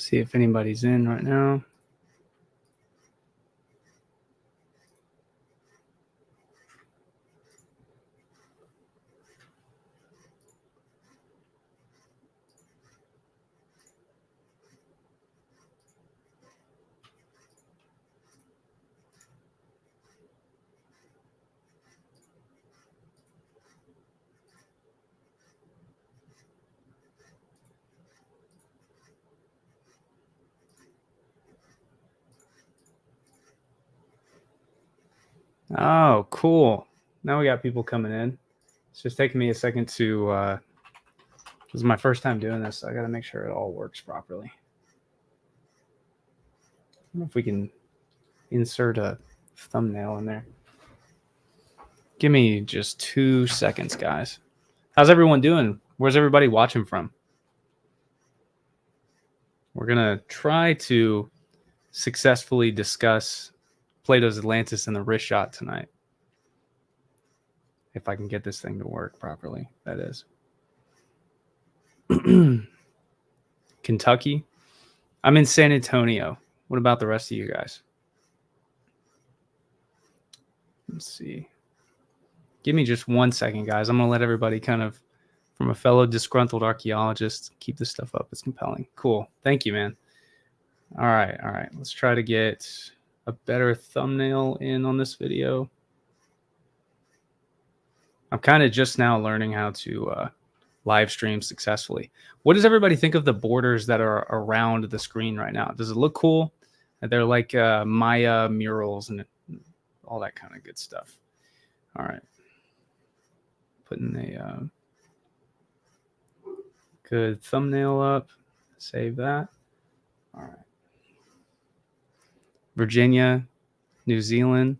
See if anybody's in right now. Oh, cool. Now we got people coming in. It's just taking me a second to, this is my first time doing this, so I got to make sure it all works properly. I don't know if we can insert a thumbnail in there. Give me just 2 seconds, guys. How's everyone doing? Where's everybody watching from? We're going to try to successfully discuss Plato's Atlantis and the Richat tonight. If I can get this thing to work properly, that is. Kentucky. I'm in San Antonio. What about the rest of you guys? Let's see. Give me just 1 second, guys. I'm going to let everybody kind of, from a fellow disgruntled archaeologist, keep this stuff up. It's compelling. Cool. Thank you, man. All right. All right. Let's try to get a better thumbnail in on this video. I'm kind of just now learning how to live stream successfully. What does everybody think of the borders that are around the screen right now? Does it look cool? They're like Maya murals and all that kind of good stuff. All right. Putting a good thumbnail up. Save that. All right. Virginia, New Zealand,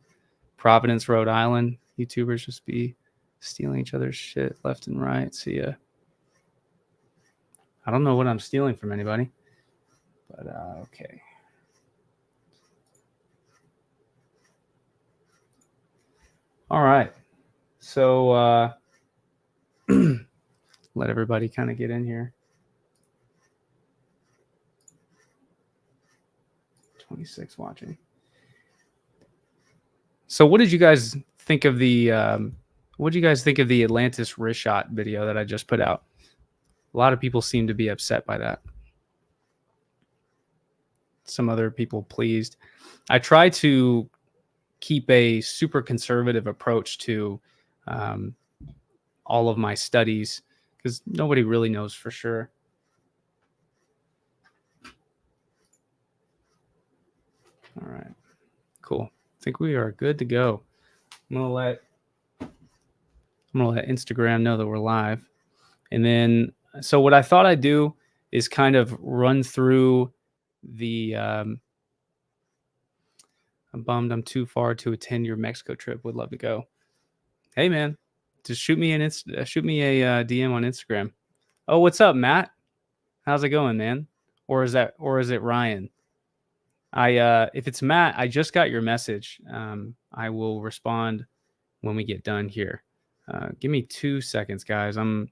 Providence, Rhode Island. YouTubers just be stealing each other's shit left and right. See ya. I don't know what I'm stealing from anybody, but okay. All right. So let everybody kind of get in here. 26 watching. So what did you guys think of the Atlantis Richat video that I just put out? A lot of people seem to be upset by that. Some other people pleased. I try to keep a super conservative approach to all of my studies because nobody really knows for sure. All right, cool. I think we are good to go. I'm gonna let Instagram know that we're live, and then so what I thought I'd do is kind of run through the. I'm bummed I'm too far to attend your Mexico trip. Would love to go. Hey man, just shoot me a DM on Instagram. Oh, what's up, Matt? How's it going, man? Or is it Ryan? If it's Matt, I just got your message. I will respond when we get done here. Give me 2 seconds, guys. I'm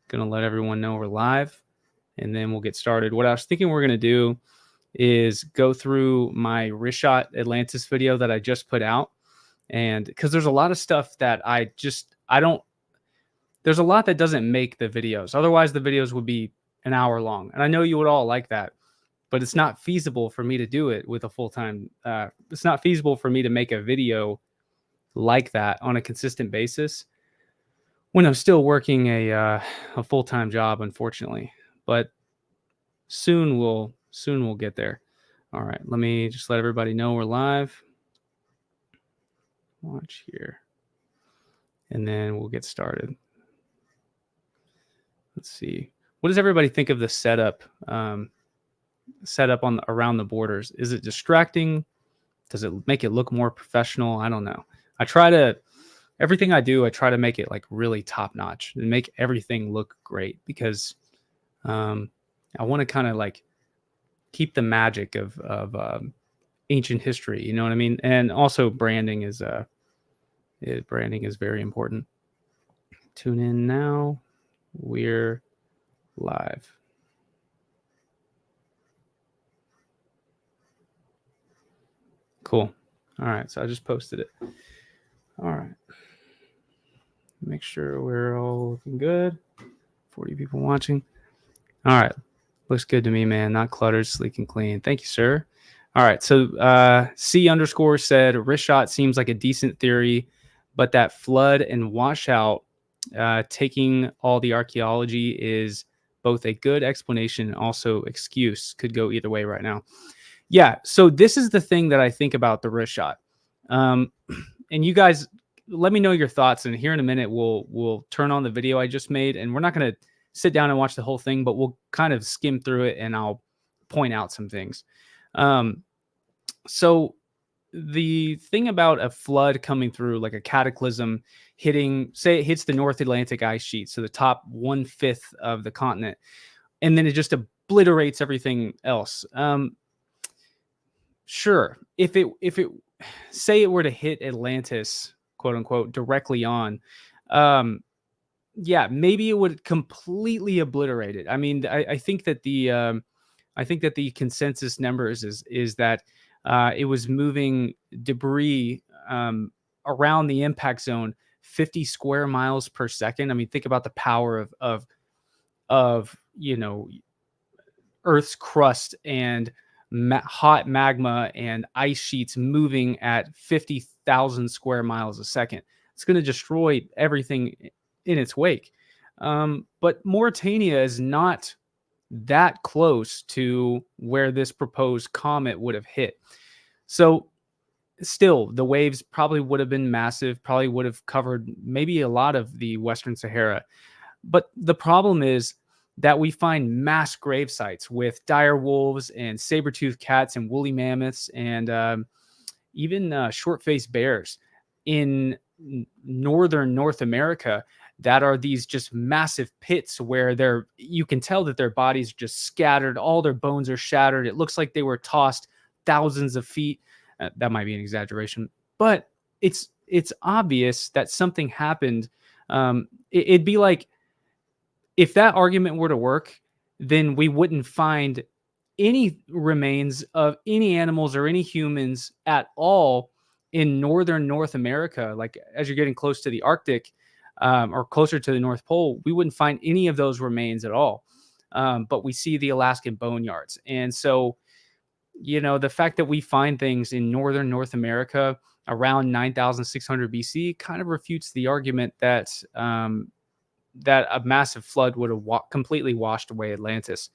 gonna let everyone know we're live, and then we'll get started. What I was thinking we're gonna do is go through my Richat Atlantis video that I just put out, and because there's a lot of stuff that there's a lot that doesn't make the videos. Otherwise, the videos would be an hour long, and I know you would all like that. But it's not feasible for me to do it with a full-time. It's not feasible for me to make a video like that on a consistent basis when I'm still working a full-time job, unfortunately. But soon we'll get there. All right, let me just let everybody know we're live. Watch here, and then we'll get started. Let's see. What does everybody think of the setup? Setup around the borders. Is it distracting? Does it make it look more professional? I don't know. Everything I do, I try to make it like really top notch and make everything look great because I want to kind of like keep the magic of ancient history. You know what I mean? And also branding is very important. Tune in now. We're live. Cool. All right. So I just posted it. All right. Make sure we're all looking good. 40 people watching. All right. Looks good to me, man. Not cluttered, sleek, and clean. Thank you, sir. All right. So C underscore said Richat seems like a decent theory, but that flood and washout taking all the archaeology is both a good explanation and also excuse. Could go either way right now. Yeah. So this is the thing that I think about the Richat. And you guys, let me know your thoughts. And here in a minute, we'll turn on the video I just made, and we're not going to sit down and watch the whole thing, but we'll kind of skim through it and I'll point out some things. So the thing about a flood coming through, like a cataclysm hitting, say it hits the North Atlantic ice sheet, so the top 1/5 of the continent, and then it just obliterates everything else. Sure, if it say it were to hit Atlantis, quote unquote, directly on, yeah, maybe it would completely obliterate it. I mean, I think that the consensus numbers is that it was moving debris around the impact zone 50 square miles per second. I mean, think about the power of Earth's crust and hot magma and ice sheets moving at 50,000 square miles a second. It's going to destroy everything in its wake. But Mauritania is not that close to where this proposed comet would have hit. So still, the waves probably would have been massive, probably would have covered maybe a lot of the Western Sahara. But the problem is that we find mass grave sites with dire wolves and saber-toothed cats and woolly mammoths and even short-faced bears in northern North America that are these just massive pits where you can tell that their bodies are just scattered. All their bones are shattered. It looks like they were tossed thousands of feet. That might be an exaggeration, but it's obvious that something happened. It'd be like, if that argument were to work, then we wouldn't find any remains of any animals or any humans at all in northern North America. Like, as you're getting close to the Arctic or closer to the North Pole, we wouldn't find any of those remains at all. But we see the Alaskan boneyards. And so, the fact that we find things in northern North America around 9,600 BC kind of refutes the argument that that a massive flood would have completely washed away Atlantis.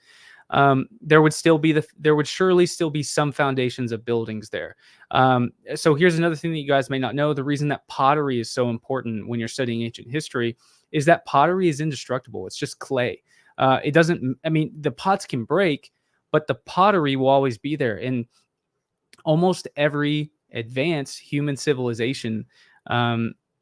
There would surely still be some foundations of buildings there. So here's another thing that you guys may not know. The reason that pottery is so important when you're studying ancient history is that pottery is indestructible. It's just clay. The pots can break, but the pottery will always be there. In almost every advanced human civilization,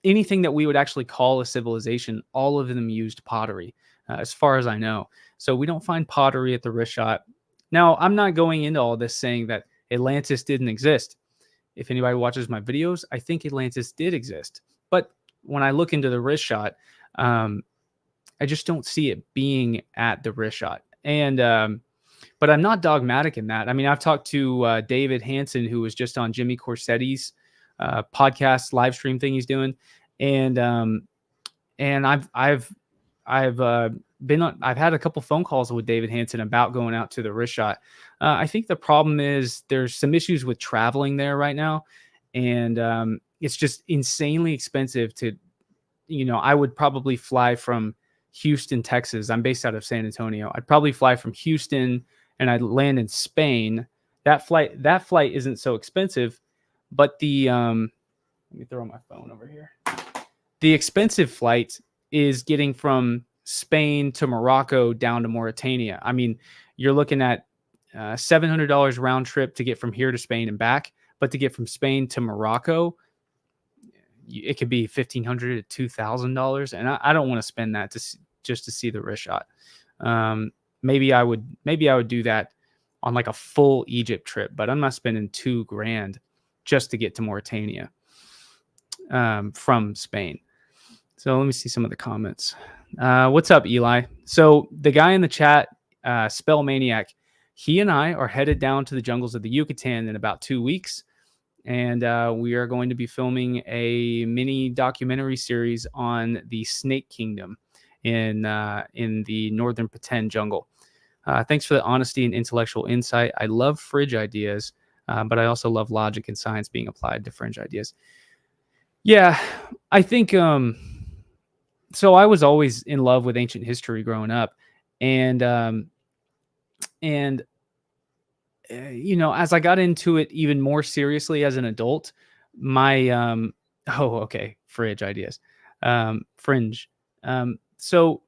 anything that we would actually call a civilization, all of them used pottery, as far as I know. So we don't find pottery at the Richat. Now, I'm not going into all this saying that Atlantis didn't exist. If anybody watches my videos, I think Atlantis did exist. But when I look into the Richat, I just don't see it being at the Richat. But I'm not dogmatic in that. I mean, I've talked to David Hansen, who was just on Jimmy Corsetti's podcast live stream thing he's doing, and I've had a couple phone calls with David Hansen about going out to the Richat. I think the problem is there's some issues with traveling there right now, and it's just insanely expensive to, I would probably fly from Houston, Texas. I'm based out of San Antonio. I'd probably fly from Houston and I'd land in Spain. That flight isn't so expensive, but let me throw my phone over here. The expensive flight is getting from Spain to Morocco down to Mauritania. I mean, you're looking at $700 round trip to get from here to Spain and back, but to get from Spain to Morocco, it could be $1,500 to $2,000, and I don't want to spend that just to see the Richat. Maybe I would do that on like a full Egypt trip, but I'm not spending $2,000 just to get to Mauritania from Spain. So let me see some of the comments. What's up, Eli? So the guy in the chat, Spell Maniac, he and I are headed down to the jungles of the Yucatan in about 2 weeks. and we are going to be filming a mini documentary series on the Snake Kingdom in the northern Peten jungle. Thanks for the honesty and intellectual insight. I love fringe ideas, but I also love logic and science being applied to fringe ideas. Yeah, I think so. I was always in love with ancient history growing up, and and as I got into it even more seriously as an adult, my oh, okay, fringe ideas, fringe. So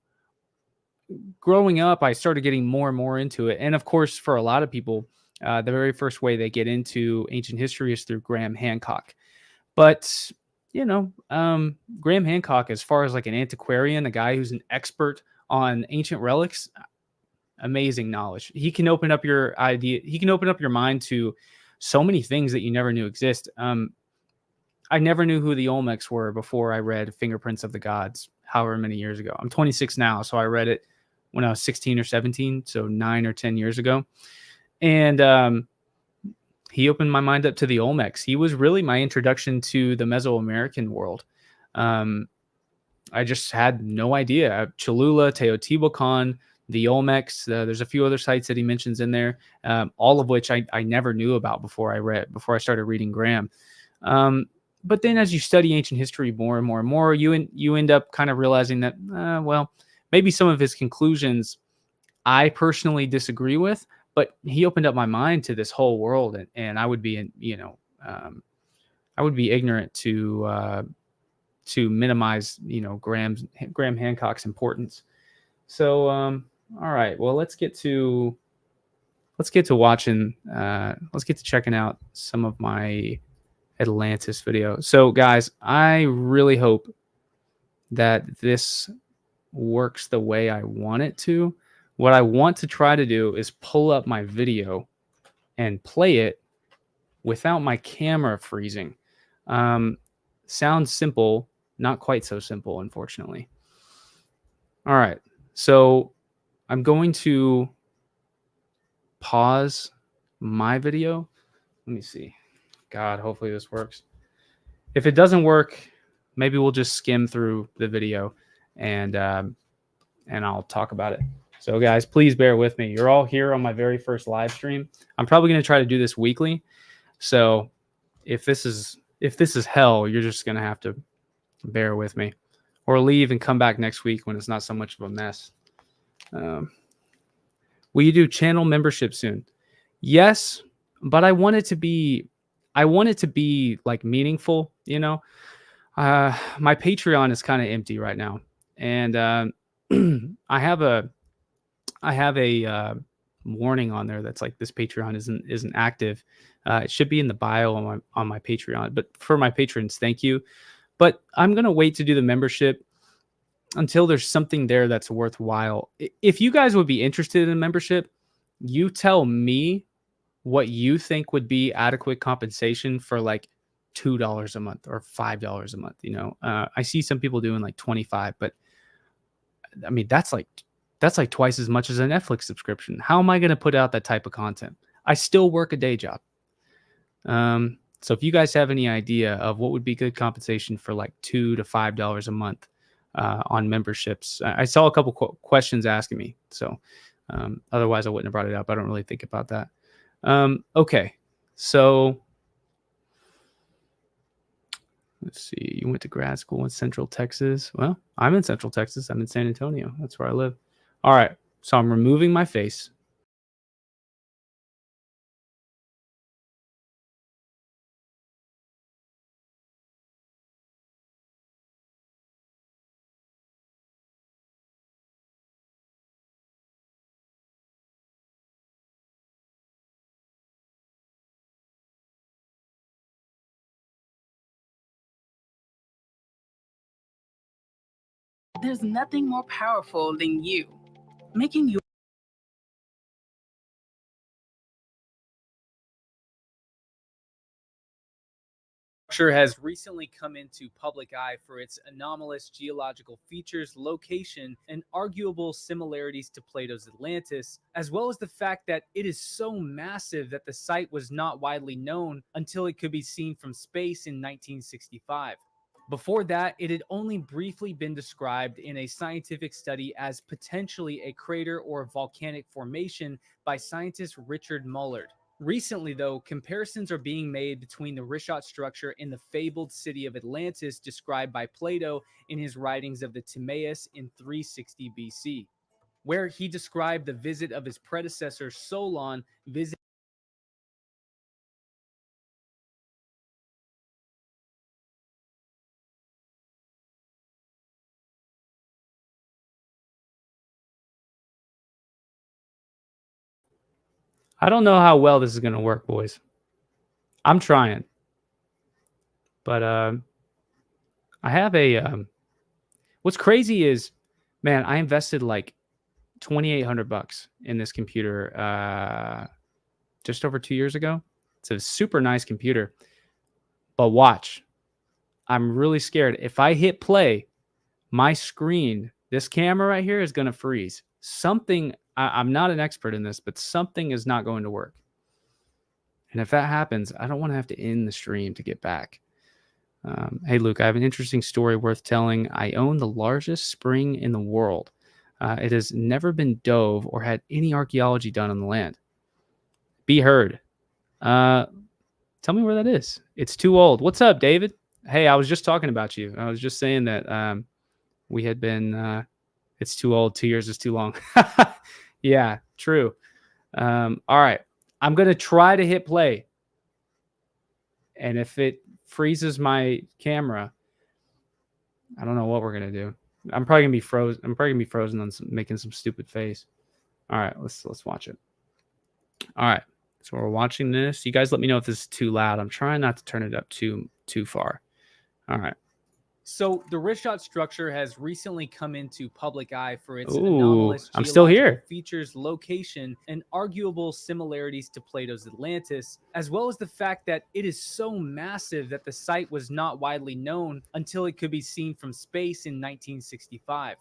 growing up, I started getting more and more into it, and of course, for a lot of people, the very first way they get into ancient history is through Graham Hancock. But Graham Hancock, as far as like an antiquarian, a guy who's an expert on ancient relics, amazing knowledge. He can open up your idea. He can open up your mind to so many things that you never knew exist. I never knew who the Olmecs were before I read Fingerprints of the Gods, however many years ago. I'm 26 now, so I read it when I was 16 or 17, so 9 or 10 years ago. And he opened my mind up to the Olmecs. He was really my introduction to the Mesoamerican world. I just had no idea. Cholula, Teotihuacan, the Olmecs. There's a few other sites that he mentions in there, all of which I never knew about before I started reading Graham. But then as you study ancient history more and more and more, you end up kind of realizing that, well, maybe some of his conclusions I personally disagree with, but he opened up my mind to this whole world, and I would be, I would be ignorant to minimize, Graham Hancock's importance. So, all right, well, let's get to watching. Let's get to checking out some of my Atlantis video. So, guys, I really hope that this works the way I want it to. What I want to try to do is pull up my video and play it without my camera freezing. Sounds simple, not quite so simple, unfortunately. All right, so I'm going to pause my video. Let me see. God, hopefully this works. If it doesn't work, maybe we'll just skim through the video and I'll talk about it. So guys, please bear with me. You're all here on my very first live stream. I'm probably going to try to do this weekly. So if this is hell, you're just going to have to bear with me, or leave and come back next week when it's not so much of a mess. Will you do channel membership soon? Yes, but I want it to be like meaningful, My Patreon is kind of empty right now, and I have a warning on there that's like, this Patreon isn't active. It should be in the bio on my Patreon. But for my patrons, thank you. But I'm gonna wait to do the membership until there's something there that's worthwhile. If you guys would be interested in membership, you tell me what you think would be adequate compensation for like $2 a month or $5 a month. I see some people doing like 25, but I mean, that's like twice as much as a Netflix subscription. How am I going to put out that type of content? I still work a day job. So if you guys have any idea of what would be good compensation for like $2 to $5 a month on memberships, I saw a couple questions asking me. So otherwise I wouldn't have brought it up. I don't really think about that. Okay. So let's see. You went to grad school in Central Texas. Well, I'm in Central Texas. I'm in San Antonio. That's where I live. All right. So I'm removing my face. There's nothing more powerful than you making you Has recently come into public eye for its anomalous geological features, location, and arguable similarities to Plato's Atlantis, as well as the fact that it is so massive that the site was not widely known until it could be seen from space in 1965. Before that, it had only briefly been described in a scientific study as potentially a crater or volcanic formation by scientist Richard Mullard. Recently, though, comparisons are being made between the Richat structure and the fabled city of Atlantis described by Plato in his writings of the Timaeus in 360 BC, where he described the visit of his predecessor Solon visiting. I don't know how well this is going to work, boys. I'm trying. But I have a what's crazy is, man, I invested like $2,800 in this computer just over 2 years ago. It's a super nice computer. But watch, I'm really scared. If I hit play, my screen, this camera right here is going to freeze. Something, I'm not an expert in this, but something is not going to work. And if that happens, I don't want to have to end the stream to get back. Hey, Luke, I have an interesting story worth telling. I own the largest spring in the world. It has never been dove or had any archaeology done on the land. Be heard. Tell me where that is. It's too old. What's up, David? Hey, I was just talking about you. I was just saying that we had been, it's too old. 2 years is too long. Yeah, true. All right. I'm going to try to hit play. And if it freezes my camera, I don't know what we're going to do. I'm probably going to be frozen. I'm probably going to be frozen on making some stupid face. All right, let's watch it. All right. So we're watching this. You guys let me know if this is too loud. I'm trying not to turn it up too far. All right. So the Richat structure has recently come into public eye for its anomalous geological features, location, and arguable similarities to Plato's Atlantis, as well as the fact that it is so massive that the site was not widely known until it could be seen from space in 1965.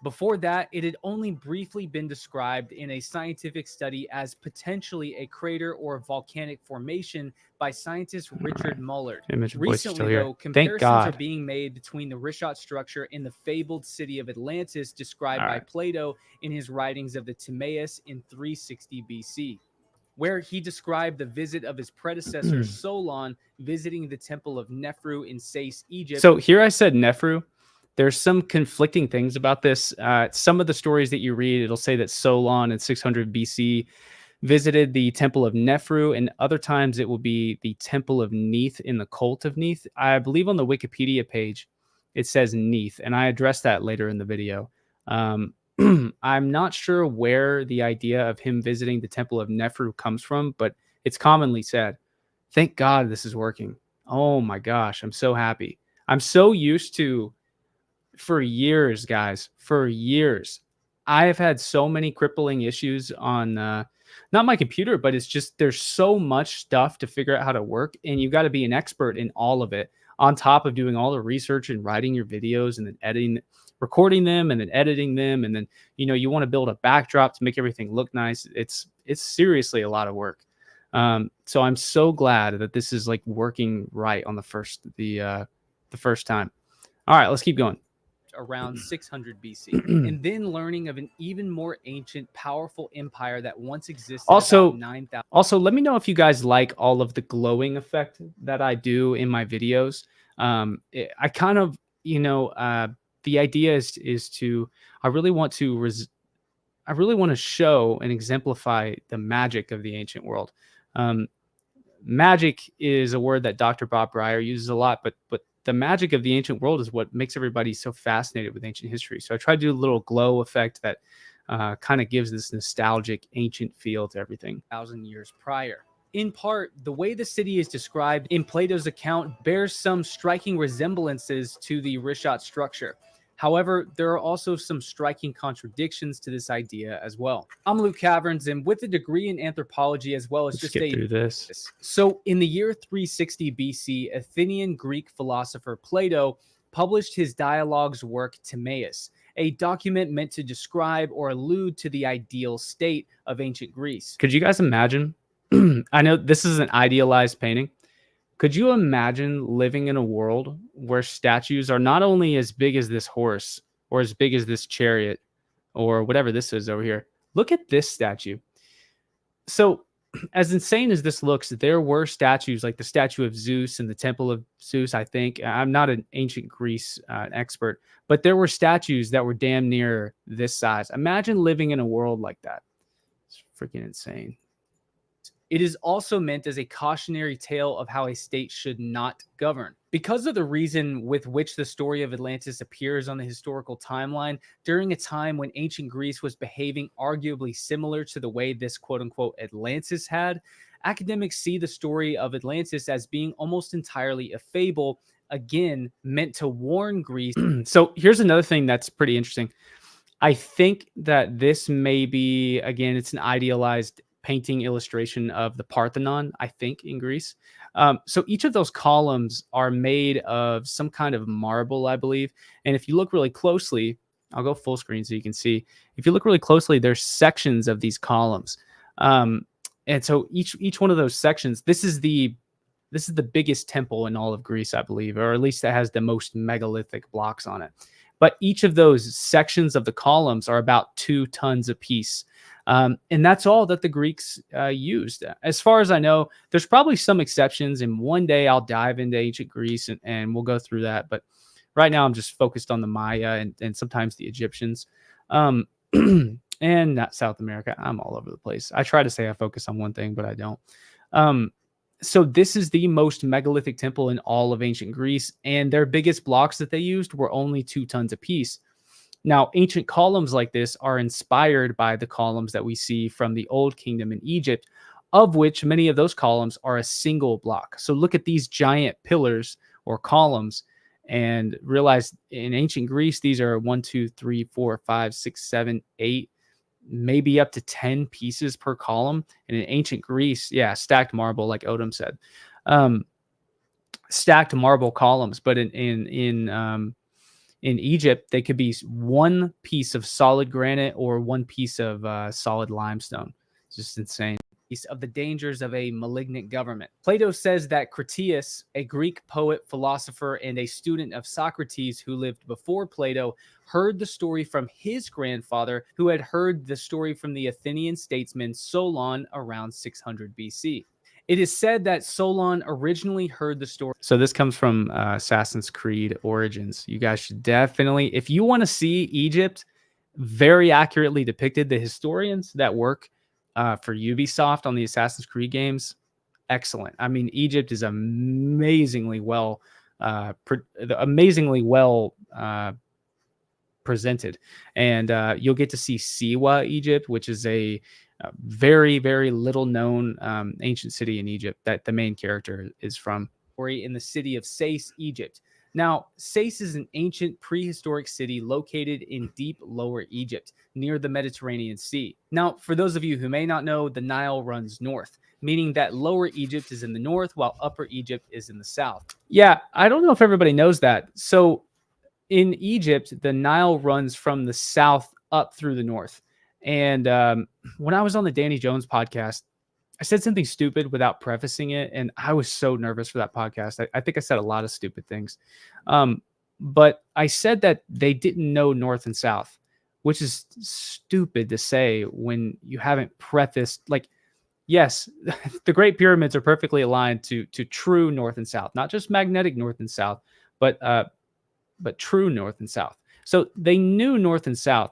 Before that, it had only briefly been described in a scientific study as potentially a crater or volcanic formation by scientist Richard Mullard. Recently, though, comparisons are being made between the Richat structure and the fabled city of Atlantis described by Plato in his writings of the Timaeus in 360 BC, where he described the visit of his predecessor Solon visiting the temple of Nefru in Sais, Egypt. So here I said Nefru. There's some conflicting things about this. Some of the stories that you read, it'll say that Solon in 600 BC visited the temple of Nefru, and other times it will be the temple of Neith in the cult of Neith. I believe on the Wikipedia page, it says Neith, and I addressed that later in the video. I'm not sure where the idea of him visiting the temple of Nefru comes from, but it's commonly said. Thank God this is working. Oh my gosh, I'm so happy. I'm so used to, for years, guys, for years, I have had so many crippling issues on not my computer, but it's just there's so much stuff to figure out how to work, and you've got to be an expert in all of it on top of doing all the research and writing your videos and then editing, recording them and then editing them, and then you want to build a backdrop to make everything look nice. It's seriously a lot of work. So I'm so glad that this is like working right on the first time. All right, let's keep going. Around 600 BC, and then learning of an even more ancient, powerful empire that once existed. Also, 9,000. Also, let me know if you guys like all of the glowing effect that I do in my videos. I kind of, the idea is to, I really want to show and exemplify the magic of the ancient world. Magic is a word that Dr. Bob Breyer uses a lot, but the magic of the ancient world is what makes everybody so fascinated with ancient history. So I tried to do a little glow effect that kind of gives this nostalgic ancient feel to everything 1,000 years prior. In part, the way the city is described in Plato's account bears some striking resemblances to the Richat structure. However, there are also some striking contradictions to this idea as well. I'm Luke Caverns, and with a degree in anthropology as well as Let's just skip through this. So in the year 360 BC, Athenian Greek philosopher Plato published his dialogues work Timaeus, a document meant to describe or allude to the ideal state of ancient Greece. Could you guys imagine? I know this is an idealized painting. Could you imagine living in a world where statues are not only as big as this horse or as big as this chariot or whatever this is over here? Look at this statue. So, as insane as this looks, there were statues like the statue of Zeus and the Temple of Zeus. I think I'm not an ancient Greece expert, but there were statues that were damn near this size. Imagine living in a world like that. It's freaking insane. It is also meant as a cautionary tale of how a state should not govern. Because of the reason with which the story of Atlantis appears on the historical timeline during a time when ancient Greece was behaving arguably similar to the way this quote-unquote Atlantis had, academics see the story of Atlantis as being almost entirely a fable, again, meant to warn Greece. So here's another thing that's pretty interesting. I think that this may be, again, it's an idealized painting illustration of the Parthenon, I think, in Greece. So each of those columns are made of some kind of marble, I believe. And if you look really closely, I'll go full screen so you can see. If you look really closely, there's sections of these columns. And so each one of those sections, this is the biggest temple in all of Greece, I believe, or at least that has the most megalithic blocks on it. But each of those sections of the columns are about 2 tons apiece. And that's all that the Greeks used. As far as I know, there's probably some exceptions, and one day I'll dive into ancient Greece and we'll go through that. But right now I'm just focused on the Maya and sometimes the Egyptians. And not South America. I'm all over the place. I try to say I focus on one thing, but I don't. So this is the most megalithic temple in all of ancient Greece, and their biggest blocks that they used were only 2 tons apiece. Now, ancient columns like this are inspired by the columns that we see from the Old Kingdom in Egypt, of which many of those columns are a single block. So look at these giant pillars or columns and realize in ancient Greece, these are 1, 2, 3, 4, 5, 6, 7, 8, maybe up to 10 pieces per column. And in ancient Greece, yeah, stacked marble, like Odom said, stacked marble columns. But in Egypt, they could be 1 piece of solid granite or 1 piece of solid limestone. It's just insane. Of the dangers of a malignant government. Plato says that Critias, a Greek poet, philosopher, and a student of Socrates who lived before Plato, heard the story from his grandfather, who had heard the story from the Athenian statesman Solon around 600 BC. It is said that Solon originally heard the story. So this comes from Assassin's Creed Origins. You guys should definitely, if you want to see Egypt very accurately depicted, the historians that work for Ubisoft on the Assassin's Creed games, excellent. I mean, Egypt is amazingly well presented, and you'll get to see Siwa, Egypt, which is a very, very little known ancient city in Egypt that the main character is from. In the city of Sais, Egypt. Now, Sais is an ancient prehistoric city located in deep Lower Egypt near the Mediterranean Sea. Now, for those of you who may not know, the Nile runs north, meaning that Lower Egypt is in the north while Upper Egypt is in the south. Yeah, I don't know if everybody knows that. So in Egypt, the Nile runs from the south up through the north. And when I was on the Danny Jones podcast, I said something stupid without prefacing it, and I was so nervous for that podcast. I think I said a lot of stupid things. But I said that they didn't know north and south, which is stupid to say when you haven't prefaced. Like, yes, the Great Pyramids are perfectly aligned to true north and south, not just magnetic north and south, but true north and south. So they knew north and south.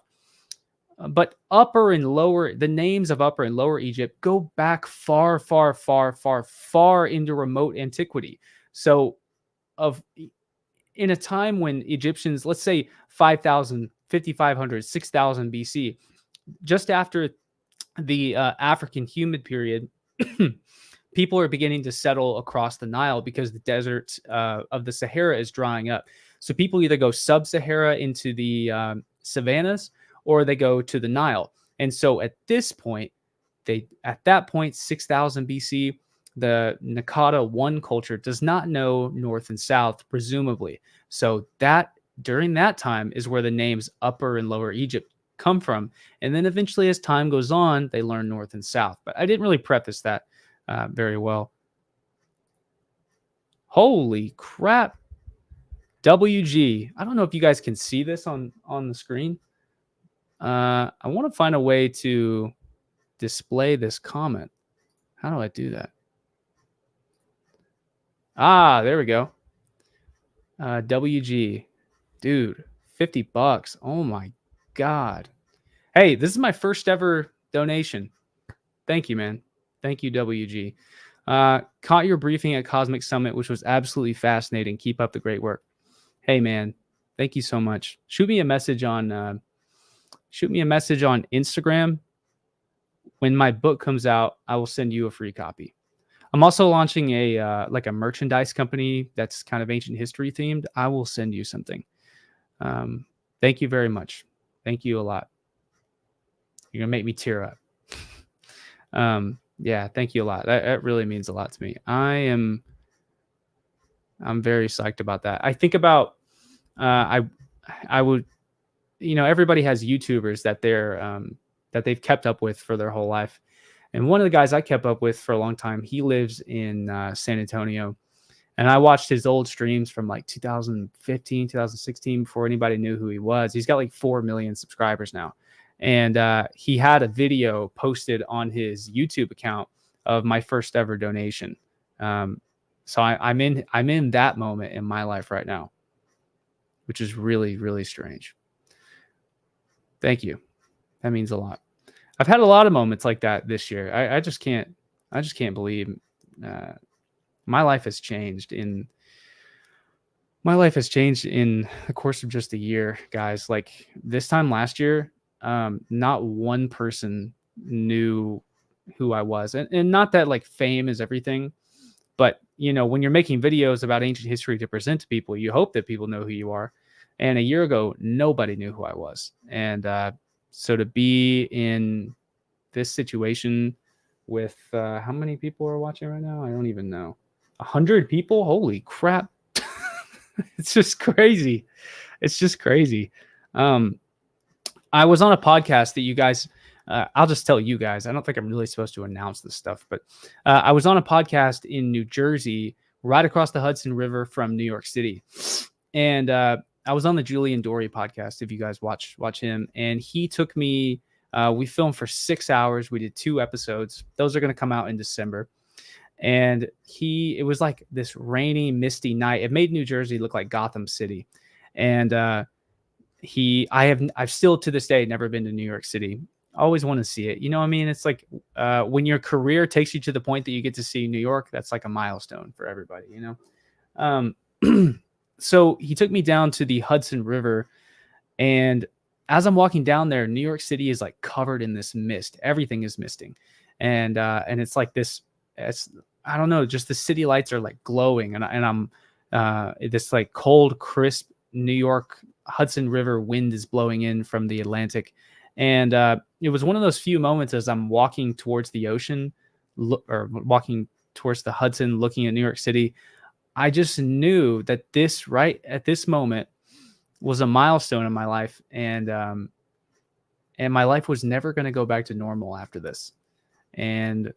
But Upper and Lower, the names of Upper and Lower Egypt go back far, far, far, far, far into remote antiquity. So in a time when Egyptians, let's say 5,000, 5,500, 6,000 BC, just after the African humid period, people are beginning to settle across the Nile because the desert of the Sahara is drying up. So people either go sub-Sahara into the savannas, or they go to the Nile. And so at that point, 6000 BC, the Nakata One culture does not know north and south, presumably. So that during that time is where the names Upper and Lower Egypt come from. And then eventually, as time goes on, they learn north and south. But I didn't really preface that very well. Holy crap. WG. I don't know if you guys can see this on the screen. I want to find a way to display this comment. How do I do that? Ah, there we go. WG. Dude, $50. Oh my God. Hey, this is my first ever donation. Thank you, man. Thank you, WG. Caught your briefing at Cosmic Summit, which was absolutely fascinating. Keep up the great work. Hey, man. Thank you so much. Shoot me a message on Instagram. When my book comes out, I will send you a free copy. I'm also launching a merchandise company that's kind of ancient history themed. I will send you something. Thank you very much. Thank you a lot. You're gonna make me tear up. Yeah, thank you a lot. That really means a lot to me. I'm very psyched about that. I think about I would, everybody has YouTubers that they've kept up with for their whole life. And one of the guys I kept up with for a long time, he lives in San Antonio. And I watched his old streams from like 2015, 2016, before anybody knew who he was. He's got like 4 million subscribers now. And he had a video posted on his YouTube account of my first ever donation. So I'm in that moment in my life right now, which is really, really strange. Thank you. That means a lot. I've had a lot of moments like that this year. I just can't believe my life has changed in the course of just a year, guys. Like this time last year, not one person knew who I was. And not that like fame is everything, but when you're making videos about ancient history to present to people, you hope that people know who you are. And a year ago, nobody knew who I was. And so to be in this situation with how many people are watching right now? I don't even know. 100 people? Holy crap. It's just crazy. It's just crazy. I was on a podcast that you guys, I'll just tell you guys, I don't think I'm really supposed to announce this stuff, but I was on a podcast in New Jersey, right across the Hudson River from New York City. And I was on the Julian Dory podcast, if you guys watch him. And he took me, we filmed for 6 hours. We did 2 episodes. Those are going to come out in December. And it was like this rainy, misty night. It made New Jersey look like Gotham City. And I've still to this day never been to New York City. I always want to see it. You know what I mean? It's like when your career takes you to the point that you get to see New York, that's like a milestone for everybody, So he took me down to the Hudson River, and as I'm walking down there, New York City is like covered in this mist. Everything is misting. And it's like this, I don't know, just the city lights are like glowing, and I'm this like cold, crisp New York Hudson River wind is blowing in from the Atlantic. And it was one of those few moments as I'm walking towards the ocean, or walking towards the Hudson, looking at New York City. I just knew that this right at this moment was a milestone in my life, and my life was never going to go back to normal after this. And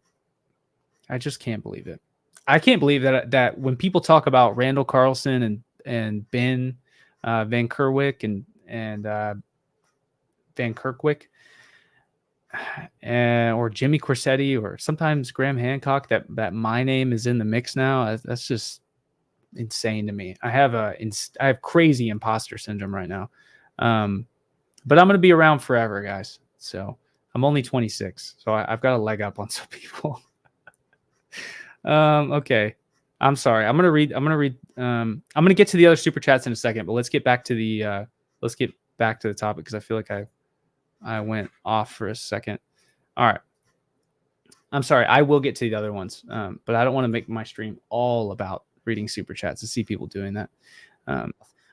I just can't believe it. I can't believe that when people talk about Randall Carlson and Ben Van Kerwick and Van Kerkwick, or Jimmy Corsetti, or sometimes Graham Hancock, that my name is in the mix now. That's just insane to me. I have crazy imposter syndrome right now. But I'm going to be around forever, guys. So I'm only 26, so I've got a leg up on some people. Okay. I'm sorry. I'm going to get to the other super chats in a second, but let's get back to the topic, because I feel like I went off for a second. All right. I'm sorry. I will get to the other ones. But I don't want to make my stream all about reading super chats to see people doing that.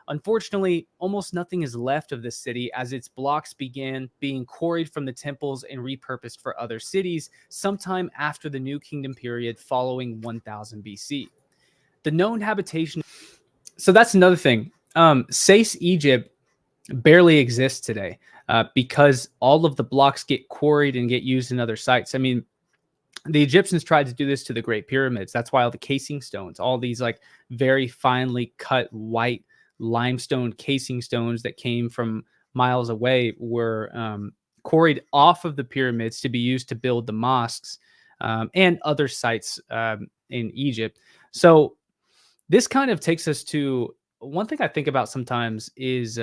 Unfortunately, almost nothing is left of this city as its blocks began being quarried from the temples and repurposed for other cities sometime after the New Kingdom period following 1000 BC. The known habitation. So that's another thing. Sais, Egypt barely exists today because all of the blocks get quarried and get used in other sites. I mean, the Egyptians tried to do this to the Great Pyramids. That's why all the casing stones, all these like very finely cut white limestone casing stones that came from miles away were quarried off of the pyramids to be used to build the mosques and other sites in Egypt. So this kind of takes us to one thing I think about sometimes is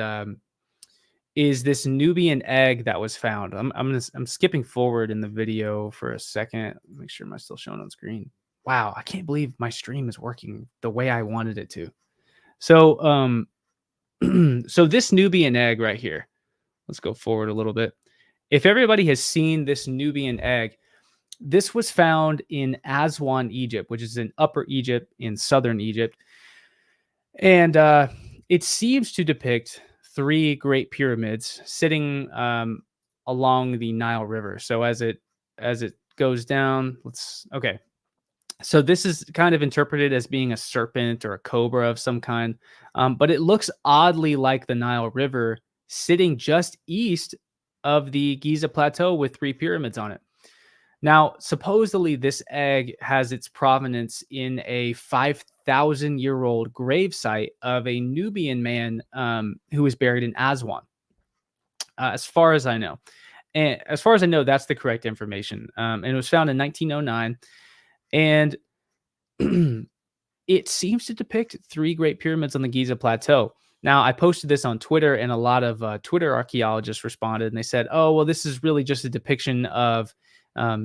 this Nubian egg that was found. I'm skipping forward in the video for a second. Make sure am I still showing on screen. Wow, I can't believe my stream is working the way I wanted it to. So so this Nubian egg right here. Let's go forward a little bit. If everybody has seen this Nubian egg, this was found in Aswan, Egypt, which is in Upper Egypt in southern Egypt. And it seems to depict 3 great pyramids sitting along the Nile River. So as it goes down, okay. So this is kind of interpreted as being a serpent or a cobra of some kind, but it looks oddly like the Nile River sitting just east of the Giza Plateau with 3 pyramids on it. Now, supposedly this egg has its provenance in a 5,000-year-old gravesite of a Nubian man who was buried in Aswan, as far as I know. And as far as I know, that's the correct information. And it was found in 1909. And it seems to depict 3 great pyramids on the Giza Plateau. Now, I posted this on Twitter, and a lot of Twitter archaeologists responded, and they said, oh, well, this is really just a depiction of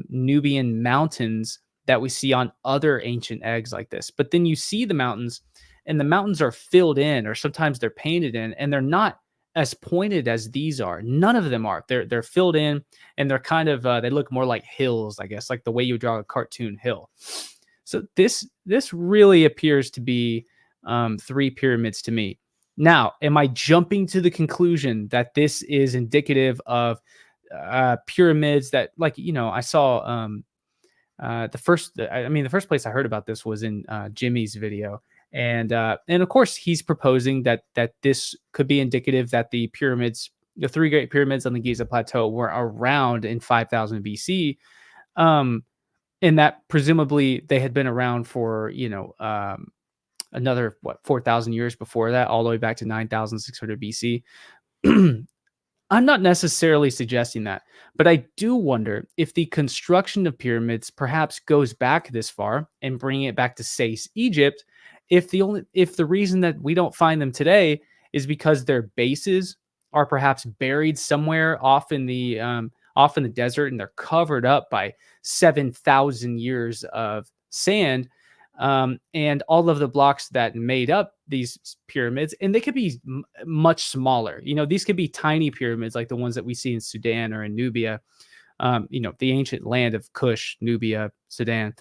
Nubian mountains that we see on other ancient eggs like this. But then you see the mountains, and the mountains are filled in, or sometimes they're painted in, and they're not as pointed as these are. None of them are. They're filled in, and they're kind of they look more like hills, I guess, like the way you draw a cartoon hill. So this really appears to be 3 pyramids to me. Now, am I jumping to the conclusion that this is indicative of pyramids that, like, you know, I saw the first place I heard about this was in Jimmy's video, and of course he's proposing that this could be indicative that the pyramids, the 3 great pyramids on the Giza Plateau, were around in 5000 BC, and that presumably they had been around for, you know, another 4,000 years before that, all the way back to 9,600 BC. I'm not necessarily suggesting that, but I do wonder if the construction of pyramids perhaps goes back this far, and bringing it back to Sais, Egypt, if the reason that we don't find them today is because their bases are perhaps buried somewhere off in the desert, and they're covered up by 7,000 years of sand. And all of the blocks that made up these pyramids, and they could be much smaller. You know, these could be tiny pyramids like the ones that we see in Sudan or in Nubia, you know, the ancient land of Kush, Nubia, Sudan.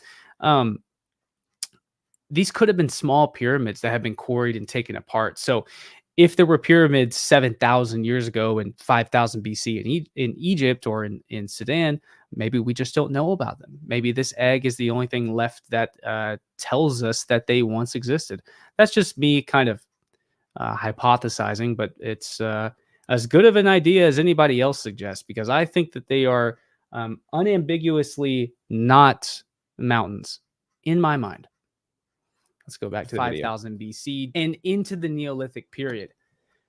These could have been small pyramids that have been quarried and taken apart. So if there were pyramids 7,000 years ago and 5,000 BC in Egypt or in Sudan, maybe we just don't know about them. Maybe this egg is the only thing left that tells us that they once existed. That's just me kind of hypothesizing, but it's as good of an idea as anybody else suggests, because I think that they are unambiguously not mountains in my mind. Let's go back to 5,000 BC and into the Neolithic period.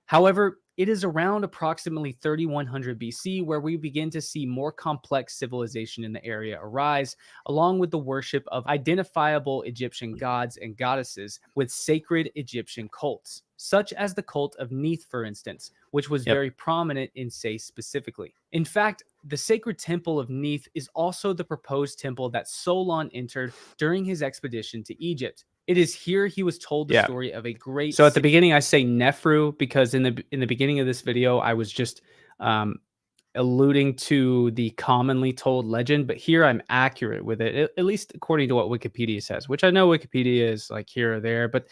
However, it is around approximately 3100 BC where we begin to see more complex civilization in the area arise, along with the worship of identifiable Egyptian gods and goddesses with sacred Egyptian cults, such as the cult of Neith, for instance, which was very prominent in Sais specifically. In fact, the sacred temple of Neith is also the proposed temple that Solon entered during his expedition to Egypt. It is here he was told the story of a great. So at the beginning, I say Nefru because in the beginning of this video, I was just alluding to the commonly told legend, but here I'm accurate with it, at least according to what Wikipedia says, which I know Wikipedia is like here or there, but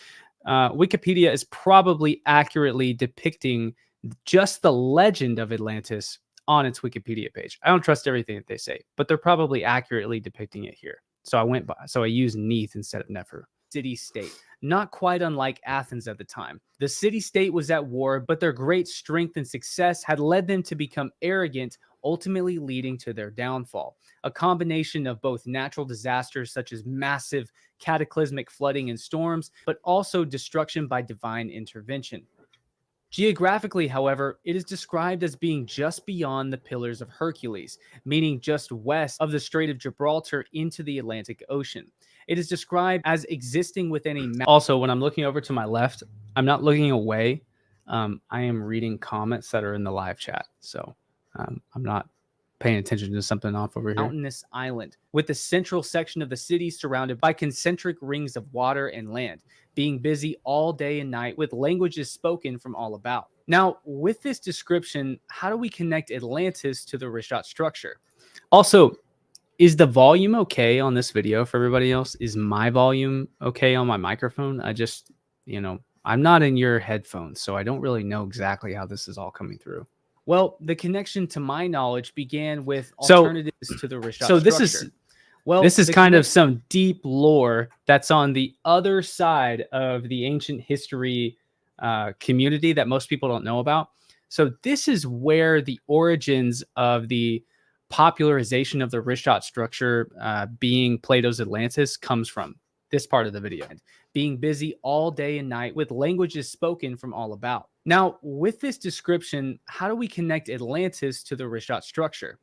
Wikipedia is probably accurately depicting just the legend of Atlantis on its Wikipedia page. I don't trust everything that they say, but they're probably accurately depicting it here. So I used Neith instead of Nefer. City-state, not quite unlike Athens at the time. The city-state was at war, but their great strength and success had led them to become arrogant, ultimately leading to their downfall. A combination of both natural disasters such as massive cataclysmic flooding and storms, but also destruction by divine intervention. Geographically, however, it is described as being just beyond the Pillars of Hercules, meaning just west of the Strait of Gibraltar into the Atlantic Ocean. It is described as existing within a... Also, when I'm looking over to my left, I'm not looking away. I am reading comments that are in the live chat. So I'm not paying attention to something off over here. Mountainous island with the central section of the city surrounded by concentric rings of water and land, being busy all day and night with languages spoken from all about. Now, with this description, how do we connect Atlantis to the Richat structure? Also, is the volume okay on this video for everybody else? Is my volume okay on my microphone? I just, I'm not in your headphones, so I don't really know exactly how this is all coming through. Well, the connection to my knowledge began with alternatives to the Richat structure. This is kind of some deep lore that's on the other side of the ancient history community that most people don't know about. So this is where the origins of the popularization of the Richat structure being Plato's Atlantis comes from. This part of the video. Being busy all day and night with languages spoken from all about. Now, with this description, how do we connect Atlantis to the Richat structure?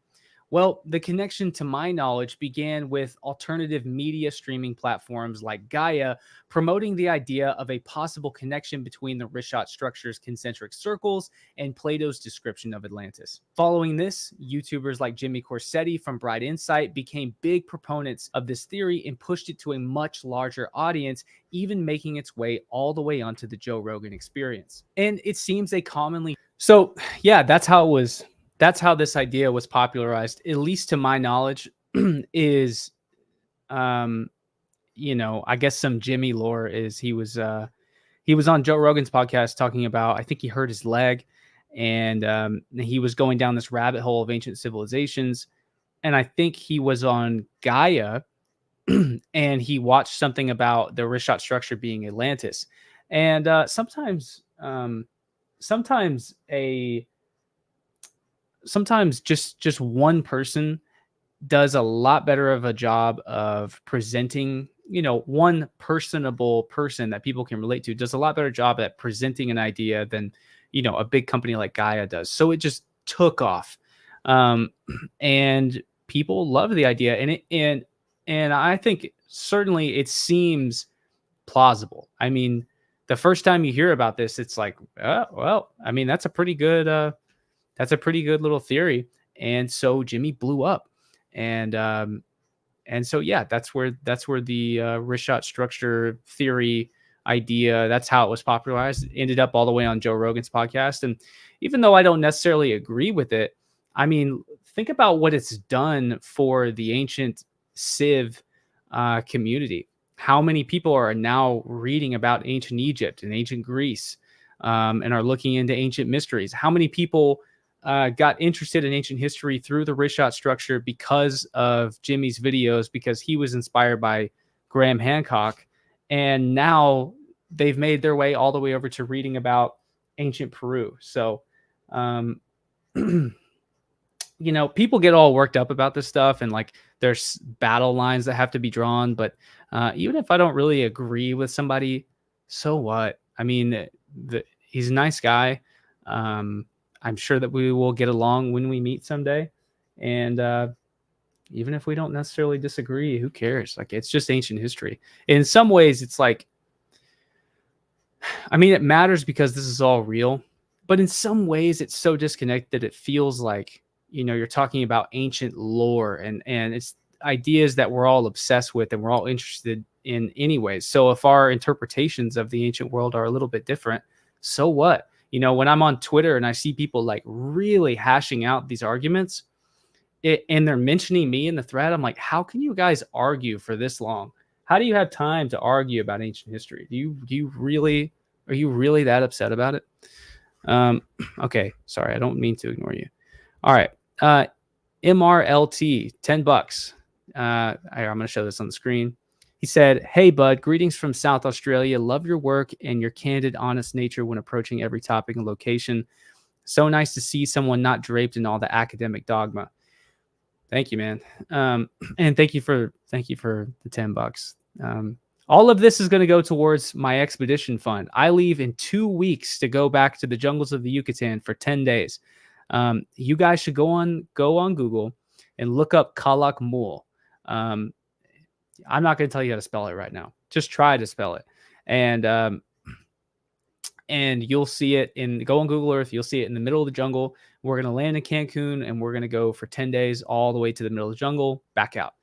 Well, the connection to my knowledge began with alternative media streaming platforms like Gaia promoting the idea of a possible connection between the Richat structure's concentric circles and Plato's description of Atlantis. Following this, YouTubers like Jimmy Corsetti from Bright Insight became big proponents of this theory and pushed it to a much larger audience, even making its way all the way onto the Joe Rogan Experience. And it seems they commonly... So, yeah, that's how it was. That's how this idea was popularized, at least to my knowledge, is, I guess some Jimmy lore is he was on Joe Rogan's podcast talking about, I think he hurt his leg and he was going down this rabbit hole of ancient civilizations. And I think he was on Gaia and he watched something about the Richat structure being Atlantis. And sometimes just one person does a lot better of a job of presenting, one personable person that people can relate to does a lot better job at presenting an idea than, a big company like Gaia does. So it just took off. And people love the idea. And I think certainly it seems plausible. I mean, the first time you hear about this, it's like, that's a pretty good, little theory. And so Jimmy blew up. And so, yeah, that's where the Richat structure theory idea, that's how it was popularized. It ended up all the way on Joe Rogan's podcast. And even though I don't necessarily agree with it, I mean, think about what it's done for the ancient Civ community. How many people are now reading about ancient Egypt and ancient Greece and are looking into ancient mysteries? How many people got interested in ancient history through the Richat structure because of Jimmy's videos, because he was inspired by Graham Hancock. And now they've made their way all the way over to reading about ancient Peru. So, people get all worked up about this stuff and like there's battle lines that have to be drawn. But even if I don't really agree with somebody, so what? I mean, he's a nice guy. I'm sure that we will get along when we meet someday. And even if we don't necessarily disagree, who cares? Like, it's just ancient history. In some ways, it's like, I mean, it matters because this is all real. But in some ways, it's so disconnected, it feels like, you're talking about ancient lore and it's ideas that we're all obsessed with and we're all interested in anyways. So if our interpretations of the ancient world are a little bit different, so what? When I'm on Twitter and I see people like really hashing out these arguments and they're mentioning me in the thread, I'm like, how can you guys argue for this long? How do you have time to argue about ancient history? Are you really that upset about it? Okay, sorry, I don't mean to ignore you. All right, MRLT, $10. I'm going to show this on the screen. He said, "Hey, bud, greetings from South Australia. Love your work and your candid, honest nature when approaching every topic and location. So nice to see someone not draped in all the academic dogma." Thank you, man. And thank you for the $10. All of this is going to go towards my expedition fund. I leave in 2 weeks to go back to the jungles of the Yucatan for 10 days. You guys should go on Google and look up Kalak Mul. I'm not going to tell you how to spell it right now. Just try to spell it, and you'll see it go on Google Earth. You'll see it in the middle of the jungle. We're going to land in Cancun, and we're going to go for 10 days all the way to the middle of the jungle, back out.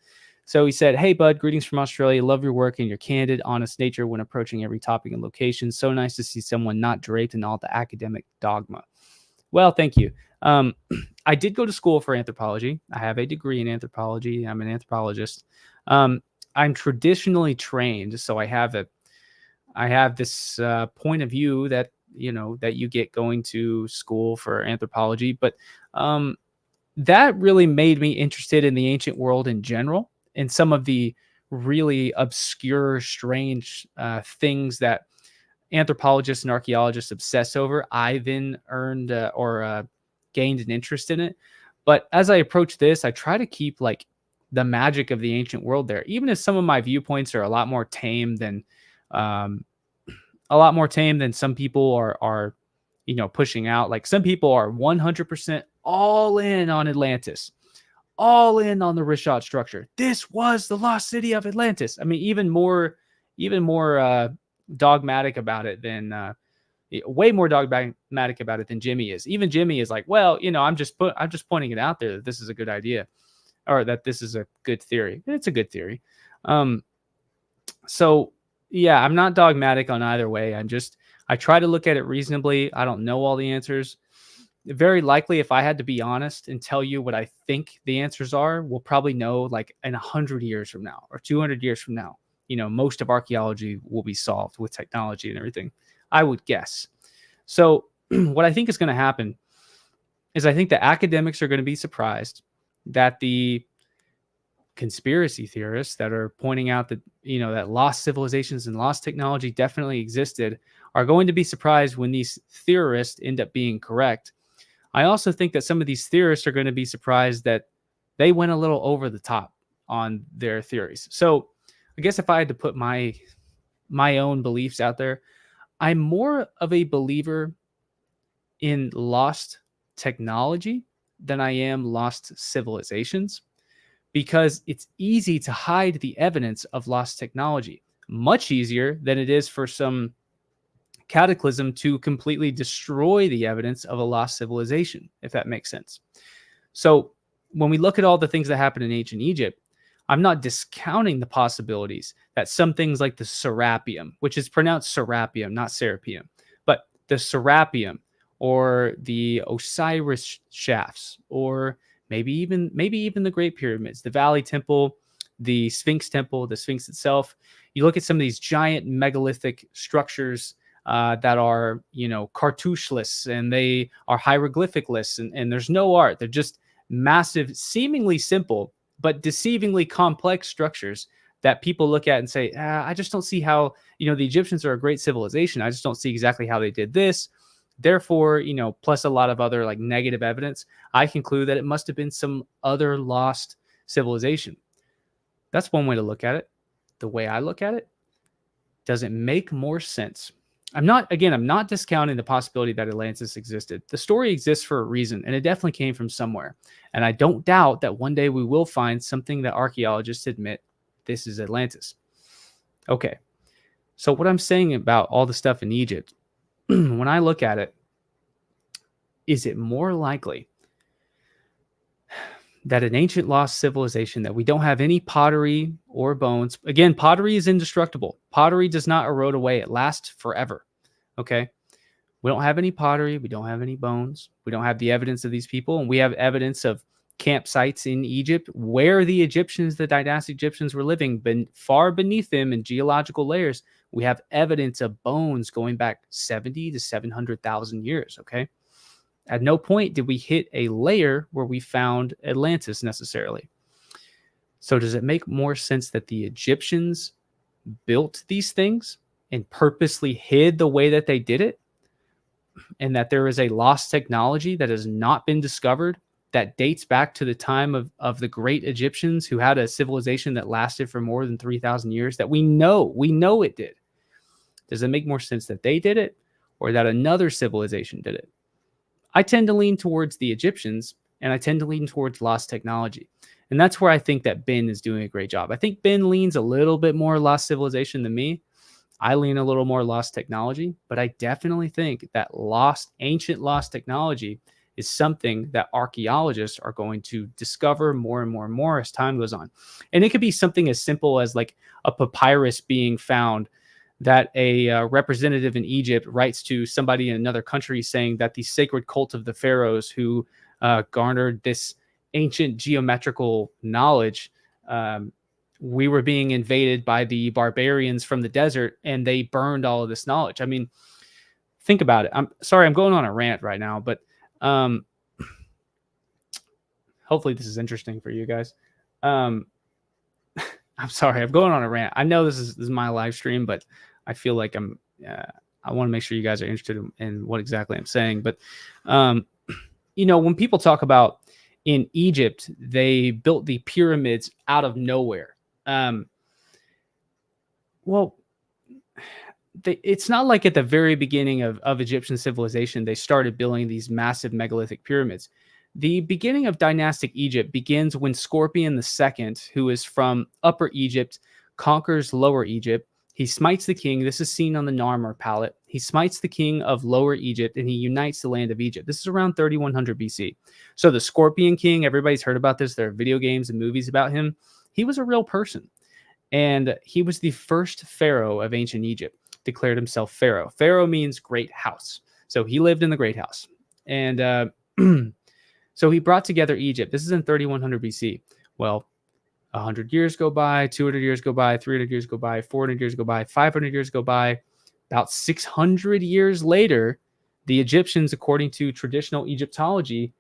So he said, "Hey, bud, greetings from Australia. Love your work and your candid, honest nature when approaching every topic and location. So nice to see someone not draped in all the academic dogma." Well, thank you. I did go to school for anthropology. I have a degree in anthropology. I'm an anthropologist. I'm traditionally trained, so I have this point of view that you get going to school for anthropology, but that really made me interested in the ancient world in general, and some of the really obscure, strange things that anthropologists and archaeologists obsess over. I then earned or gained an interest in it. But as I approach this, I try to keep like the magic of the ancient world there, even if some of my viewpoints are a lot more tame than some people are pushing out. Like some people are 100% all in on Atlantis, all in on the Richat structure. This was the lost city of Atlantis. I mean, even more dogmatic about it than way more dogmatic about it than Jimmy is. Even Jimmy is like, well, I'm just pointing it out there that this is a good idea, or that this is a good theory. It's a good theory. So yeah, I'm not dogmatic on either way. I try to look at it reasonably. I don't know all the answers. Very likely, if I had to be honest and tell you what I think the answers are, we'll probably know like in 100 years from now or 200 years from now. Most of archaeology will be solved with technology and everything, I would guess. So what I think is going to happen is I think the academics are going to be surprised that the conspiracy theorists that are pointing out that that lost civilizations and lost technology definitely existed are going to be surprised when these theorists end up being correct. I also think that some of these theorists are going to be surprised that they went a little over the top on their theories. So I guess if I had to put my own beliefs out there, I'm more of a believer in lost technology than I am lost civilizations, because it's easy to hide the evidence of lost technology, much easier than it is for some cataclysm to completely destroy the evidence of a lost civilization, if that makes sense. So when we look at all the things that happened in ancient Egypt, I'm not discounting the possibilities that some things like the Serapeum, which is pronounced Serapeum, not Serapeum, but the Serapeum or the Osiris shafts, or maybe even the Great Pyramids, the Valley Temple, the Sphinx itself. You look at some of these giant megalithic structures that are, cartoucheless, and they are hieroglyphicless, and there's no art. They're just massive, seemingly simple, but deceivingly complex structures that people look at and say, I just don't see how, the Egyptians are a great civilization. I just don't see exactly how they did this. Therefore, plus a lot of other like negative evidence, I conclude that it must have been some other lost civilization. That's one way to look at it. The way I look at it, does it make more sense? I'm not discounting the possibility that Atlantis existed. The story exists for a reason, and it definitely came from somewhere. And I don't doubt that one day we will find something that archaeologists admit this is Atlantis. Okay. So what I'm saying about all the stuff in Egypt, when I look at it, is it more likely that an ancient lost civilization that we don't have any pottery or bones? Again, pottery is indestructible. Pottery does not erode away. It lasts forever. Okay. We don't have any pottery. We don't have any bones. We don't have the evidence of these people. And we have evidence of campsites in Egypt where the Egyptians, the dynastic Egyptians, were living, far beneath them in geological layers. We have evidence of bones going back 70 to 700,000 years. Okay. At no point did we hit a layer where we found Atlantis necessarily. So does it make more sense that the Egyptians built these things and purposely hid the way that they did it? And that there is a lost technology that has not been discovered that dates back to the time of the great Egyptians, who had a civilization that lasted for more than 3,000 years, that we know it did. Does it make more sense that they did it or that another civilization did it? I tend to lean towards the Egyptians, and I tend to lean towards lost technology. And that's where I think that Ben is doing a great job. I think Ben leans a little bit more lost civilization than me. I lean a little more lost technology, but I definitely think that ancient lost technology is something that archaeologists are going to discover more and more and more as time goes on. And it could be something as simple as like a papyrus being found that a representative in Egypt writes to somebody in another country saying that the sacred cult of the pharaohs who garnered this ancient geometrical knowledge, we were being invaded by the barbarians from the desert and they burned all of this knowledge. I mean, think about it. I'm sorry, I'm going on a rant right now, but hopefully this is interesting for you guys. I'm sorry, I'm going on a rant. I know this is my live stream, but I feel like I want to make sure you guys are interested in what exactly I'm saying. But, when people talk about in Egypt, they built the pyramids out of nowhere. It's not like at the very beginning of Egyptian civilization, they started building these massive megalithic pyramids. The beginning of dynastic Egypt begins when Scorpion II, who is from Upper Egypt, conquers Lower Egypt. He smites the king. This is seen on the Narmer palette. He smites the king of Lower Egypt and he unites the land of Egypt. This is around 3100 BC. So the Scorpion King, everybody's heard about this. There are video games and movies about him. He was a real person. And he was the first pharaoh of ancient Egypt, declared himself pharaoh. Pharaoh means great house. So he lived in the great house. And so he brought together Egypt. This is in 3100 BC. Well, 100 years go by, 200 years go by, 300 years go by, 400 years go by, 500 years go by. About 600 years later, the Egyptians, according to traditional Egyptology,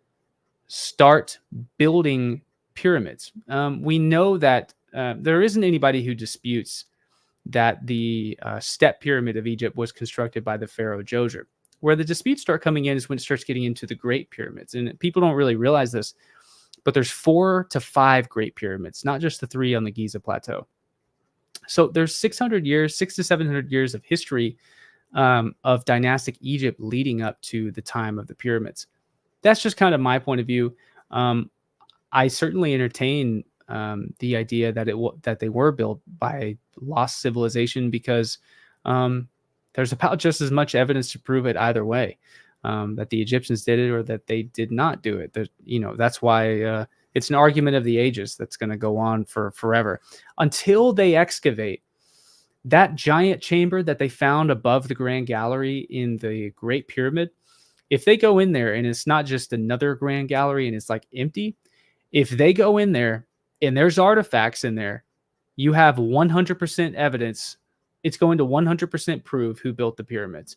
start building pyramids. We know that there isn't anybody who disputes that the step pyramid of Egypt was constructed by the pharaoh Djoser. Where the disputes start coming in is when it starts getting into the Great Pyramids. And people don't really realize this, but there's 4 to 5 Great Pyramids, not just the 3 on the Giza Plateau. So there's 600 years, 600 to 700 years of history of dynastic Egypt leading up to the time of the pyramids. That's just kind of my point of view. I certainly entertain the idea that they were built by lost civilization because there's about just as much evidence to prove it either way, that the Egyptians did it or that they did not do it. That's why it's an argument of the ages that's going to go on for forever until they excavate that giant chamber that they found above the Grand Gallery in the Great Pyramid. If they go in there and it's not just another Grand Gallery and it's like empty, if they go in there and there's artifacts in there, you have 100% evidence. It's going to 100% prove who built the pyramids.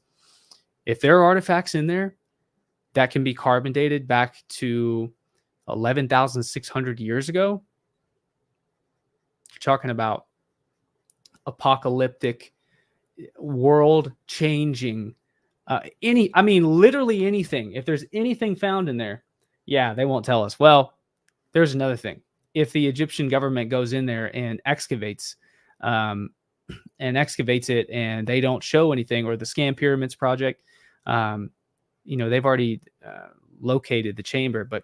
If there are artifacts in there that can be carbon dated back to 11,600 years ago, you're talking about apocalyptic, world-changing, literally anything. If there's anything found in there, yeah, they won't tell us. Well, there's another thing. If the Egyptian government goes in there and excavates it and they don't show anything, or the Scam Pyramids project, they've already located the chamber. But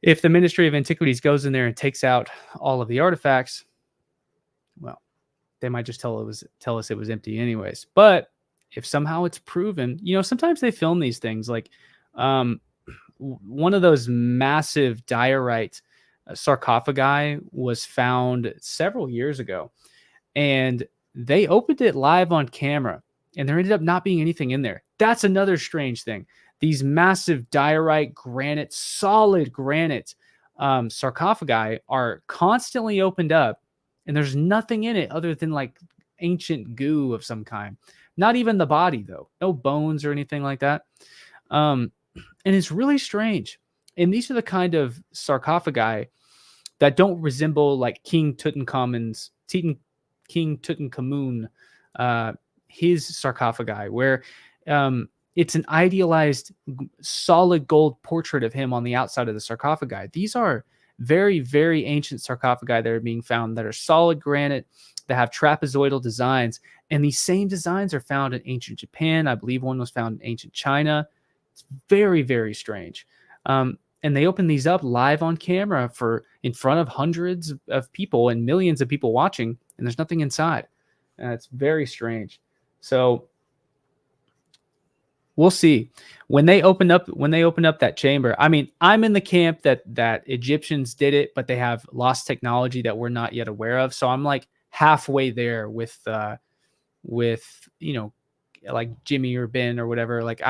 if the Ministry of Antiquities goes in there and takes out all of the artifacts, well, they might just tell us it was empty anyways. But if somehow it's proven, sometimes they film these things like one of those massive diorite sarcophagi was found several years ago, and they opened it live on camera and there ended up not being anything in there. That's another strange thing. These massive diorite granite, solid granite sarcophagi are constantly opened up, and there's nothing in it other than like ancient goo of some kind. Not even the body though, no bones or anything like that. Um, and it's really strange. And these are the kind of sarcophagi that don't resemble like King Tutankhamun, uh, his sarcophagi, where it's an idealized solid gold portrait of him on the outside of the sarcophagi. These are very, very ancient sarcophagi that are being found that are solid granite, that have trapezoidal designs. And these same designs are found in ancient Japan. I believe one was found in ancient China. It's very, very strange. And they open these up live on camera in front of hundreds of people and millions of people watching, and there's nothing inside. It's very strange. So we'll see when they open up that chamber. I mean, I'm in the camp that Egyptians did it, but they have lost technology that we're not yet aware of. So I'm like halfway there with like Jimmy or Ben or whatever. Like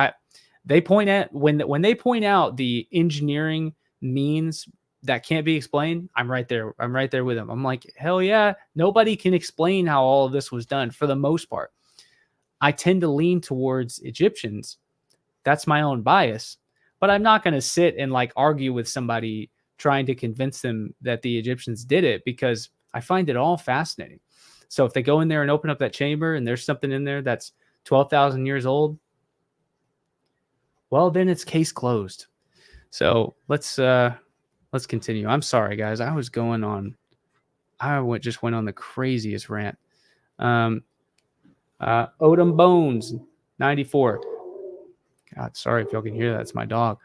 they point at when they point out the engineering means that can't be explained, I'm right there. I'm right there with them. I'm like, hell yeah, nobody can explain how all of this was done for the most part. I tend to lean towards Egyptians. That's my own bias, but I'm not going to sit and like argue with somebody trying to convince them that the Egyptians did it, because I find it all fascinating. So if they go in there and open up that chamber and there's something in there that's 12,000 years old, well, then it's case closed. So let's continue. I'm sorry, guys. I just went on the craziest rant. Odom Bones 94. God, sorry if y'all can hear that. It's my dog.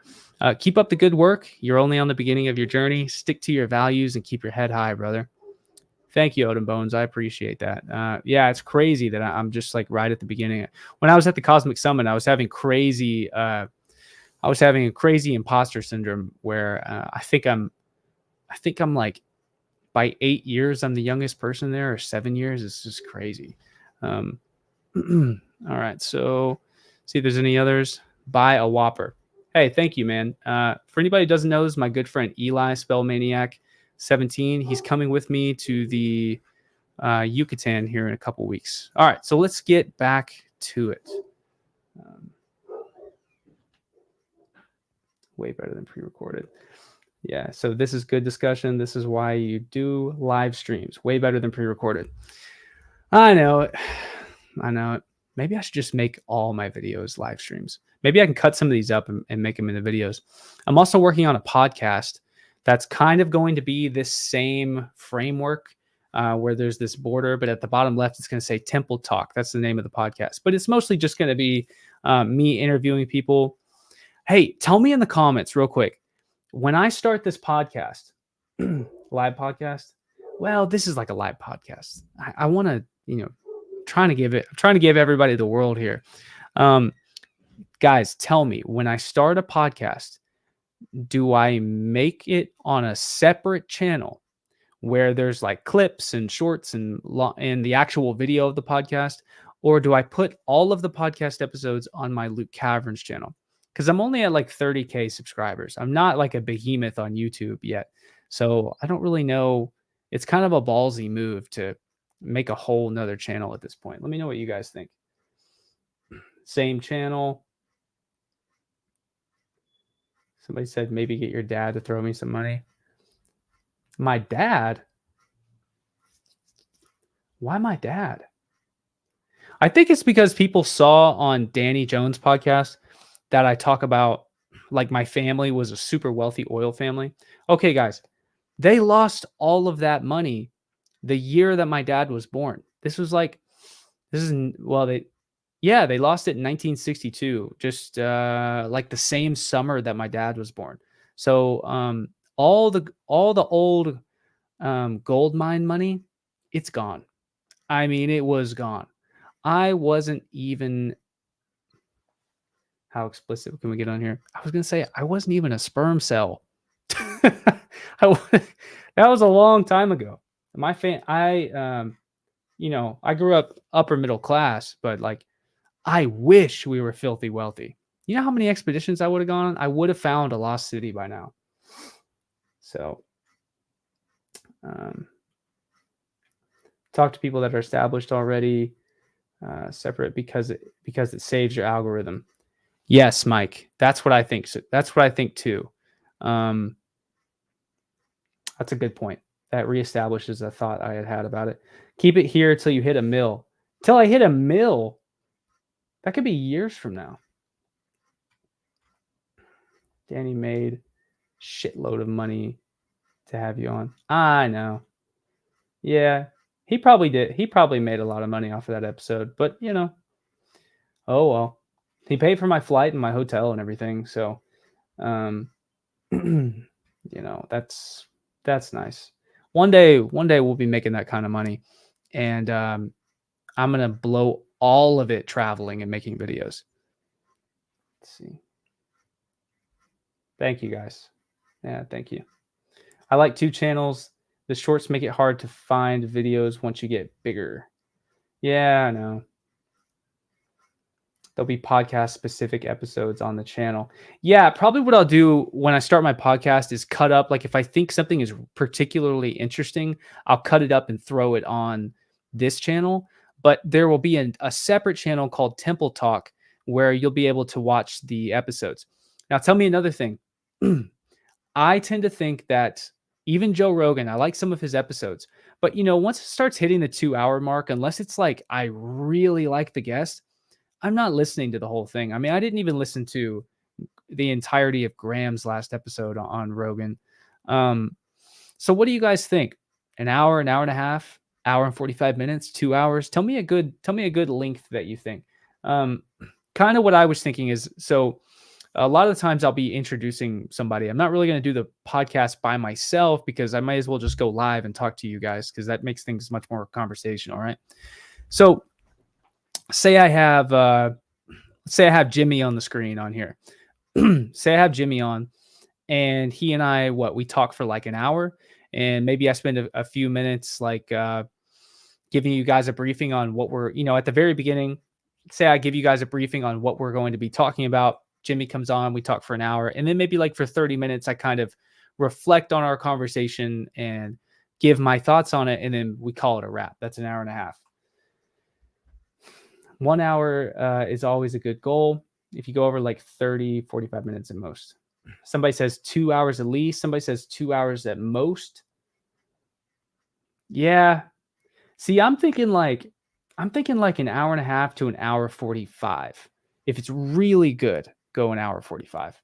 Keep up the good work. You're only on the beginning of your journey. Stick to your values and keep your head high, brother. Thank you, Odom Bones. I appreciate that. Yeah, it's crazy that I'm just like right at the beginning. When I was at the Cosmic Summit, I was having a crazy imposter syndrome where I think I'm like, by 8 years, I'm the youngest person there, or 7 years. It's just crazy. All right. So see if there's any others. Buy a Whopper. Hey, thank you, man. For anybody who doesn't know, this is my good friend Eli, Spellmaniac 17. He's coming with me to the Yucatan here in a couple weeks. All right. So let's get back to it. Way better than pre-recorded. Yeah, so this is good discussion. This is why you do live streams. Way better than pre-recorded. I know it. Maybe I should just make all my videos live streams. Maybe I can cut some of these up and make them into videos. I'm also working on a podcast that's kind of going to be this same framework where there's this border, but at the bottom left, it's going to say Temple Talk. That's the name of the podcast. But it's mostly just going to be me interviewing people. Hey, tell me in the comments real quick, when I start this podcast, live podcast, well, this is like a live podcast. I want to, trying to give everybody the world here. Guys, tell me, when I start a podcast, do I make it on a separate channel where there's like clips and shorts and the actual video of the podcast, or do I put all of the podcast episodes on my Luke Caverns channel? Because I'm only at like 30K subscribers. I'm not like a behemoth on YouTube yet. So I don't really know. It's kind of a ballsy move to make a whole nother channel at this point. Let me know what you guys think. Same channel. Somebody said maybe get your dad to throw me some money. My dad? Why my dad? I think it's because people saw on Danny Jones' podcast that I talk about like my family was a super wealthy oil family. Okay, guys, they lost all of that money the year that my dad was born. They lost it in 1962, just like the same summer that my dad was born. So all the old gold mine money, it's gone. I mean, it was gone. I wasn't even, how explicit can we get on here? I was going to say I wasn't even a sperm cell. That was a long time ago. I grew up upper middle class, but like, I wish we were filthy wealthy. You know how many expeditions I would have gone on? I would have found a lost city by now. So talk to people that are established already. Separate because it saves your algorithm. Yes, Mike. That's what I think. So that's what I think too. That's a good point. That reestablishes a thought I had about it. Keep it here till you hit a mill. Till I hit a mill. That could be years from now. Danny made shitload of money to have you on. I know. Yeah, he probably did. He probably made a lot of money off of that episode, but oh well. He paid for my flight and my hotel and everything, so that's nice. One day we'll be making that kind of money, and I'm gonna blow all of it traveling and making videos. Let's see. Thank you guys. Yeah, thank you. I like 2 channels. The shorts make it hard to find videos once you get bigger. Yeah, I know. There'll be podcast specific episodes on the channel. Yeah, probably what I'll do when I start my podcast is cut up. Like if I think something is particularly interesting, I'll cut it up and throw it on this channel. But there will be a separate channel called Temple Talk where you'll be able to watch the episodes. Now, tell me another thing. I tend to think that even Joe Rogan, I like some of his episodes, but once it starts hitting the 2-hour mark, unless it's like I really like the guest, I'm not listening to the whole thing. I mean, I didn't even listen to the entirety of Graham's last episode on Rogan. So what do you guys think? An hour and a half, hour and 45 minutes, 2 hours? Tell me a good length that you think. Kind of what I was thinking is, so a lot of the times I'll be introducing somebody. I'm not really going to do the podcast by myself because I might as well just go live and talk to you guys because that makes things much more conversational, right? So say I have Jimmy on the screen on here. Say I have Jimmy on and he and I, we talk for like an hour and maybe I spend a few minutes like giving you guys a briefing on what we're, at the very beginning, say I give you guys a briefing on what we're going to be talking about. Jimmy comes on, we talk for an hour, and then maybe like for 30 minutes, I kind of reflect on our conversation and give my thoughts on it. And then we call it a wrap. That's an hour and a half. 1 hour is always a good goal. If you go over like 30, 45 minutes at most. Somebody says 2 hours at least. Somebody says 2 hours at most. Yeah. See, I'm thinking like an hour and a half to an hour 45. If it's really good, go an hour 45.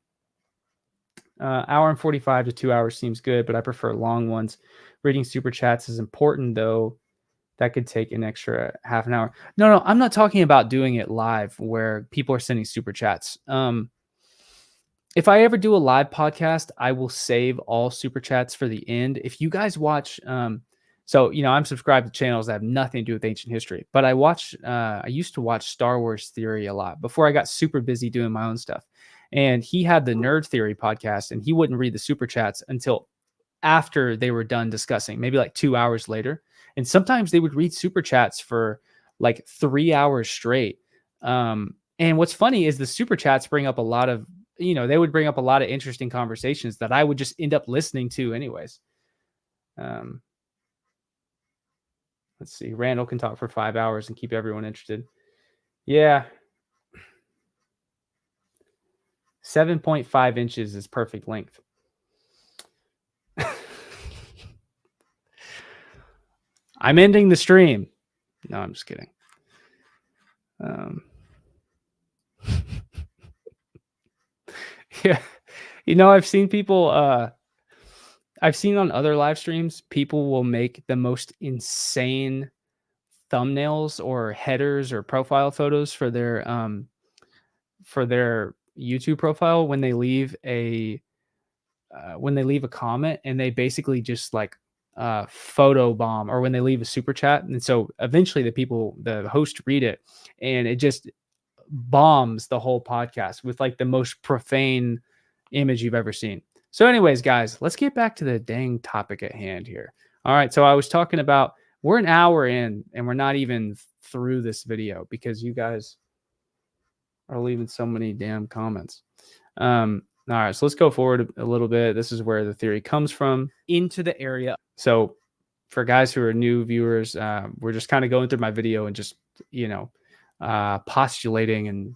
Hour and 45 to 2 hours seems good, but I prefer long ones. Reading super chats is important though. That could take an extra half an hour. No, I'm not talking about doing it live where people are sending super chats. If I ever do a live podcast, I will save all super chats for the end. If you guys watch, so I'm subscribed to channels that have nothing to do with ancient history, but I used to watch Star Wars Theory a lot before I got super busy doing my own stuff. And he had the Nerd Theory podcast, and he wouldn't read the super chats until after they were done discussing, maybe like 2 hours later. And sometimes they would read super chats for like 3 hours straight. And what's funny is the super chats bring up a lot of, they would bring up a lot of interesting conversations that I would just end up listening to anyways. Let's see. Randall can talk for 5 hours and keep everyone interested. Yeah. 7.5 inches is perfect length. I'm ending the stream. No, I'm just kidding. Yeah. I've seen people, I've seen on other live streams, people will make the most insane thumbnails or headers or profile photos for their YouTube profile when they leave a comment, and they basically just like photo bomb, or when they leave a super chat. And so eventually the host read it and it just bombs the whole podcast with like the most profane image you've ever seen. So anyways, guys, let's get back to the dang topic at hand here. All right. So I was talking about, we're an hour in and we're not even through this video because you guys are leaving so many damn comments. All right, so let's go forward a little bit. This is where the theory comes from into the area. So for guys who are new viewers, we're just kind of going through my video and just, postulating and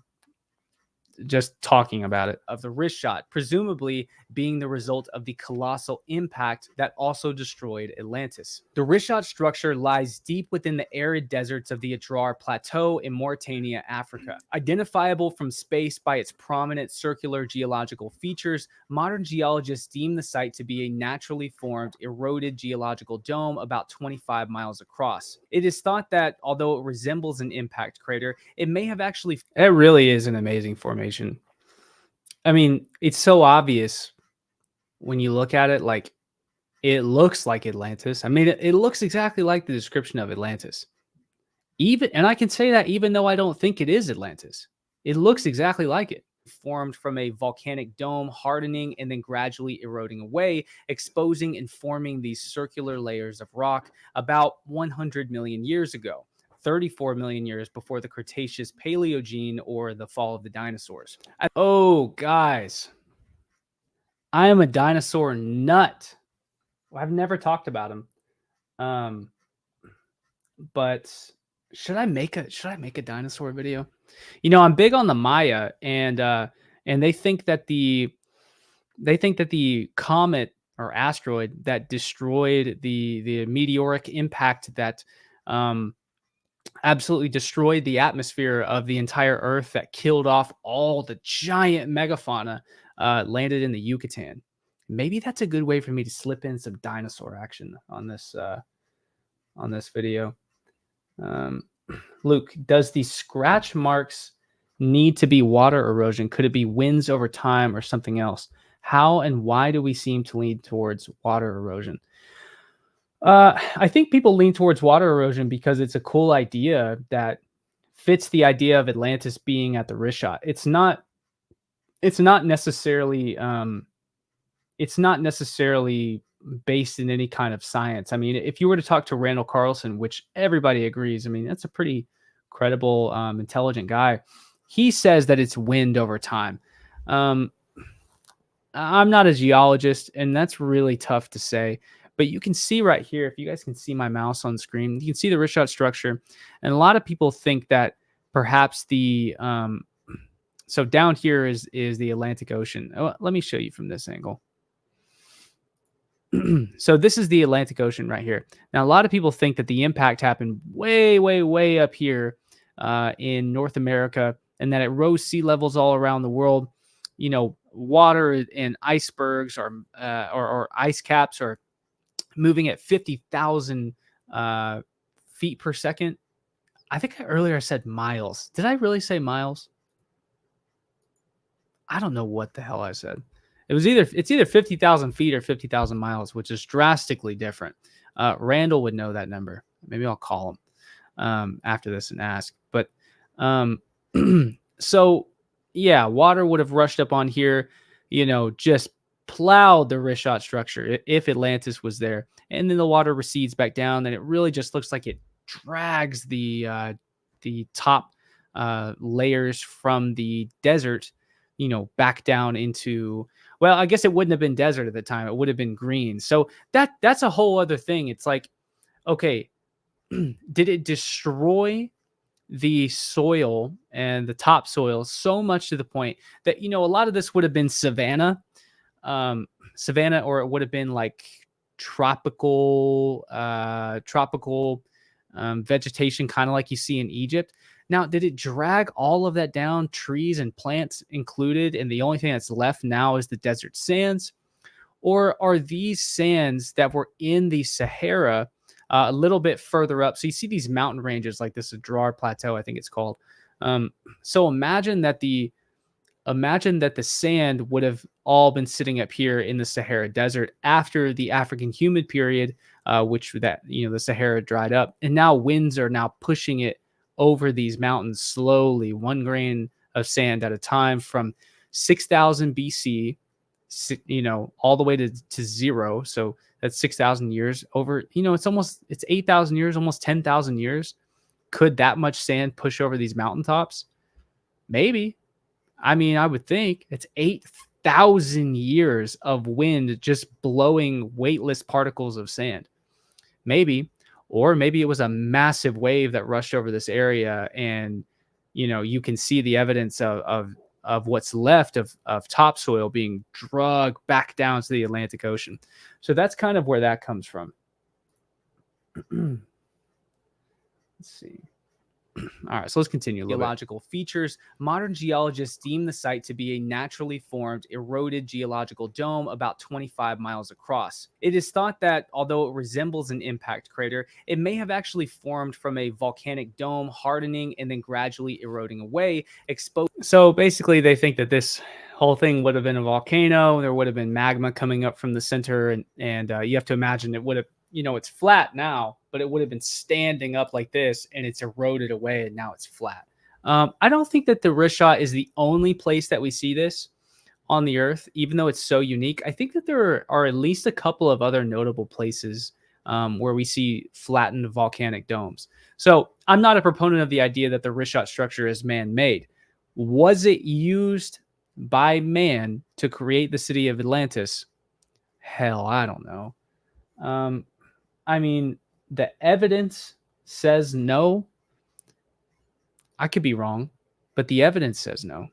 just talking about it, of the Richat, presumably being the result of the colossal impact that also destroyed Atlantis. The Richat structure lies deep within the arid deserts of the Adrar Plateau in Mauritania, Africa. Identifiable from space by its prominent circular geological features, modern geologists deem the site to be a naturally formed, eroded geological dome about 25 miles across. It is thought that, although it resembles an impact crater, it may have actually... It really is an amazing formation. I mean, it's so obvious when you look at it. Like, it looks like Atlantis. I mean, it looks exactly like the description of Atlantis. And I can say that even though I don't think it is Atlantis. It looks exactly like it. Formed from a volcanic dome, hardening and then gradually eroding away, exposing and forming these circular layers of rock about 100 million years ago. 34 million years before the Cretaceous Paleogene, or the fall of the dinosaurs. Oh, guys, I am a dinosaur nut. I've never talked about him. But should I make a dinosaur video? I'm big on the Maya, and they think that the comet or asteroid that destroyed the meteoric impact that absolutely destroyed the atmosphere of the entire Earth, that killed off all the giant megafauna, landed in the Yucatan. Maybe that's a good way for me to slip in some dinosaur action on this video. Luke, does the scratch marks need to be water erosion? Could it be winds over time or something else? How and why do we seem to lean towards water erosion? I think people lean towards water erosion because it's a cool idea that fits the idea of Atlantis being at the Richat. It's not necessarily based in any kind of science. I mean, if you were to talk to Randall Carlson, which everybody agrees, I mean, that's a pretty credible, intelligent guy. He says that it's wind over time. I'm not a geologist, and that's really tough to say. But you can see right here, if you guys can see my mouse on screen, you can see the Richat structure. And a lot of people think that perhaps so down here is the Atlantic Ocean. Oh, let me show you from this angle. So this is the Atlantic Ocean right here. Now, a lot of people think that the impact happened way, way, way up here in North America, and that it rose sea levels all around the world. Water and icebergs or ice caps are moving at 50,000 feet per second. I think earlier I said miles. Did I really say miles? I don't know what the hell I said. It's either 50,000 feet or 50,000 miles, which is drastically different. Randall would know that number. Maybe I'll call him after this and ask. But so yeah, water would have rushed up on here, just plowed the Richat structure if Atlantis was there, and then the water recedes back down. Then it really just looks like it drags the top layers from the desert, back down into, well, I guess it wouldn't have been desert at the time. It would have been green. So that's a whole other thing. It's like, okay, did it destroy the soil and the topsoil so much to the point that, a lot of this would have been savanna, or it would have been like tropical vegetation, kind of like you see in Egypt. Now, did it drag all of that down, trees and plants included, and the only thing that's left now is the desert sands? Or are these sands that were in the Sahara a little bit further up? So you see these mountain ranges like this Adrar Plateau, I think it's called. So imagine that the sand would have all been sitting up here in the Sahara Desert after the African humid period, the Sahara dried up, and now winds are now pushing it over these mountains slowly, one grain of sand at a time, from 6,000 BC, all the way to zero. So that's 6,000 years over, it's 8,000 years, almost 10,000 years. Could that much sand push over these mountaintops? Maybe. I mean, I would think it's 1,000 years of wind just blowing weightless particles of sand. Maybe, or maybe it was a massive wave that rushed over this area, and you can see the evidence of what's left of topsoil being dragged back down to the Atlantic Ocean. So that's kind of where that comes from. Let's see. All right, so let's continue. Geological features. Modern geologists deem the site to be a naturally formed, eroded geological dome about 25 miles across. It is thought that, although it resembles an impact crater, it may have actually formed from a volcanic dome hardening and then gradually eroding away, exposed. So basically, they think that this whole thing would have been a volcano. There would have been magma coming up from the center, and you have to imagine it would have, it's flat now, but it would have been standing up like this, and it's eroded away, and now it's flat. I don't think that the Richat is the only place that we see this on the Earth, even though it's so unique. I think that there are at least a couple of other notable places where we see flattened volcanic domes. So I'm not a proponent of the idea that the Richat structure is man-made. Was it used by man to create the city of Atlantis? Hell, I don't know. I mean, the evidence says no. I could be wrong, but the evidence says no.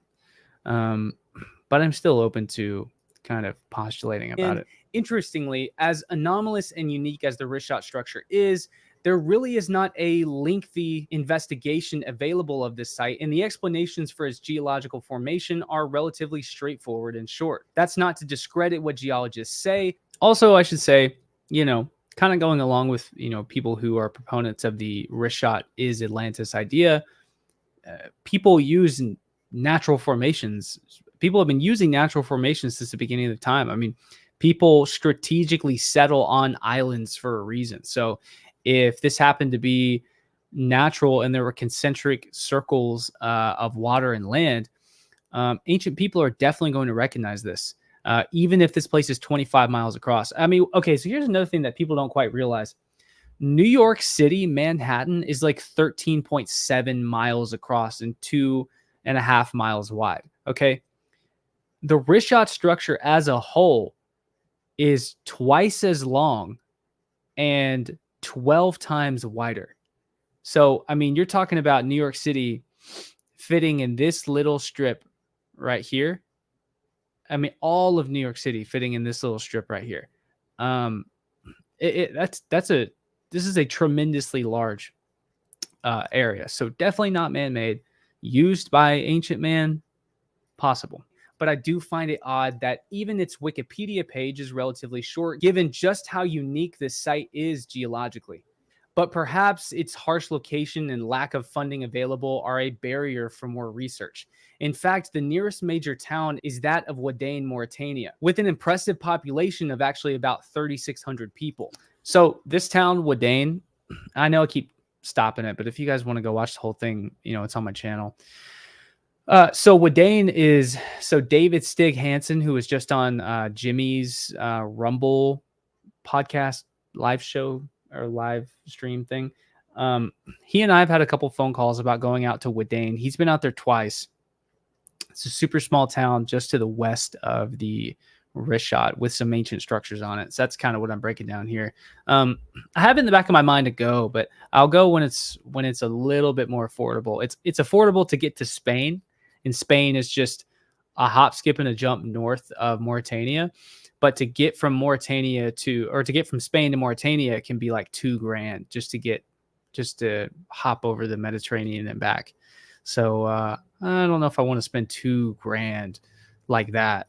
But I'm still open to kind of postulating about it. Interestingly, as anomalous and unique as the Richat structure is, there really is not a lengthy investigation available of this site, and the explanations for its geological formation are relatively straightforward and short. That's not to discredit what geologists say. Also, I should say, kind of going along with, people who are proponents of the Richat is Atlantis idea, people use natural formations. People have been using natural formations since the beginning of time. I mean, people strategically settle on islands for a reason. So if this happened to be natural and there were concentric circles of water and land, ancient people are definitely going to recognize this. Even if this place is 25 miles across. I mean, okay, so here's another thing that people don't quite realize. New York City, Manhattan, is like 13.7 miles across and 2.5 miles wide, okay? The Richat structure as a whole is twice as long and 12 times wider. So, I mean, you're talking about New York City fitting in this little strip right here. I mean, all of New York City fitting in this little strip right here. This is a tremendously large area. So definitely not man-made. Used by ancient man, possible. But I do find it odd that even its Wikipedia page is relatively short, given just how unique this site is geologically. But perhaps its harsh location and lack of funding available are a barrier for more research. In fact, the nearest major town is that of Wadain, Mauritania, with an impressive population of actually about 3,600 people. So this town, Wadain, I know I keep stopping it, but if you guys want to go watch the whole thing, it's on my channel. So Wadain is, David Stig Hansen, who was just on Jimmy's Rumble podcast live show or live stream thing. He and I have had a couple phone calls about going out to Wadain. He's been out there twice. It's a super small town just to the west of the Richat with some ancient structures on it. So that's kind of what I'm breaking down here. I have it in the back of my mind to go, but I'll go when it's a little bit more affordable. It's affordable to get to Spain, and Spain is just a hop, skip, and a jump north of Mauritania. But to get from Spain to Mauritania, it can be like $2,000 just to hop over the Mediterranean and back. So I don't know if I want to spend $2,000 like that.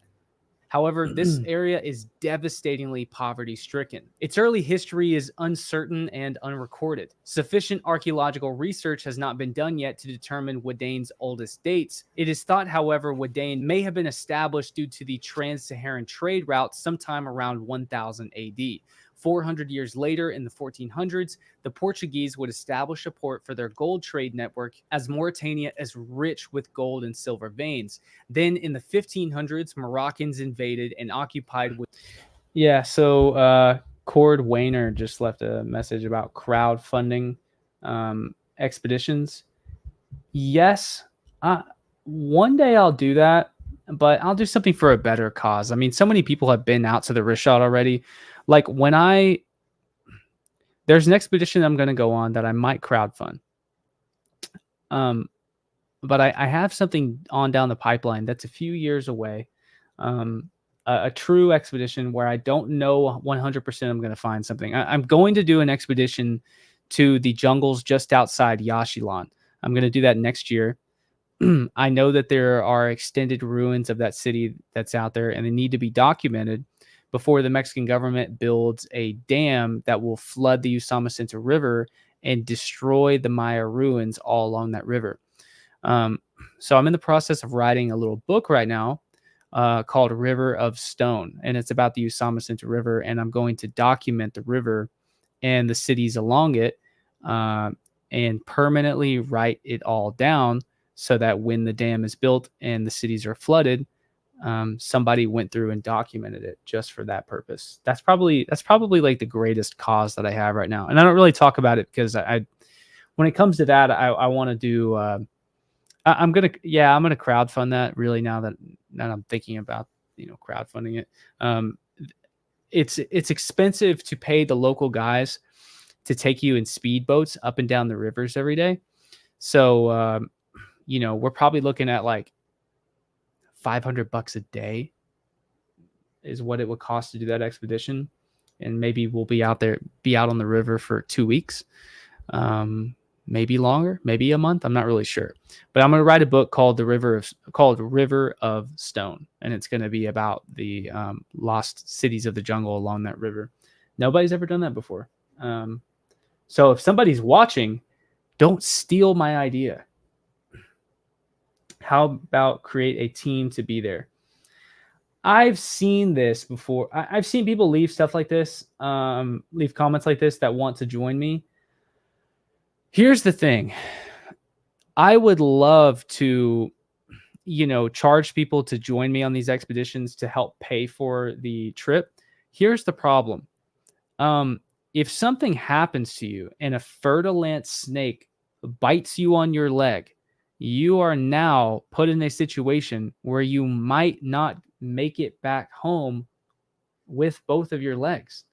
However, this area is devastatingly poverty-stricken. Its early history is uncertain and unrecorded. Sufficient archaeological research has not been done yet to determine Wadain's oldest dates. It is thought, however, Wadain may have been established due to the trans-Saharan trade route sometime around 1000 AD. 400 years later, in the 1400s, the Portuguese would establish a port for their gold trade network, as Mauritania is rich with gold and silver veins. Then in the 1500s, Moroccans invaded and occupied. Yeah, so Cord Wayner just left a message about crowdfunding expeditions. Yes, one day I'll do that. but I'll do something for a better cause. I mean, so many people have been out to the Richat already. Like there's an expedition I'm going to go on that I might crowdfund. But I have something on down the pipeline that's a few years away. A true expedition where I don't know 100% I'm going to find something. I'm going to do an expedition to the jungles just outside Yashilan. I'm going to do that next year. I know that there are extended ruins of that city that's out there, and they need to be documented before the Mexican government builds a dam that will flood the Usamasenta River and destroy the Maya ruins all along that river. So I'm in the process of writing a little book right now called River of Stone, and it's about the Usamasenta River, and I'm going to document the river and the cities along it and permanently write it all down so that when the dam is built and the cities are flooded, somebody went through and documented it just for that purpose. That's probably like the greatest cause that I have right now. And I don't really talk about it because when it comes to that, I want to do, I'm going to crowdfund that really now that I'm thinking about, crowdfunding it. It's expensive to pay the local guys to take you in speedboats up and down the rivers every day. So, we're probably looking at like $500 a day is what it would cost to do that expedition. And maybe we'll be out on the river for 2 weeks. Maybe longer, maybe a month. I'm not really sure, but I'm going to write a book called River of Stone. And it's going to be about the lost cities of the jungle along that river. Nobody's ever done that before. So if somebody's watching, don't steal my idea. How about create a team to be there? I've seen this before. I've seen people leave stuff like this, leave comments like this that want to join me. Here's the thing. I would love to, charge people to join me on these expeditions to help pay for the trip. Here's the problem. If something happens to you and a fer-de-lance snake bites you on your leg, you are now put in a situation where you might not make it back home with both of your legs.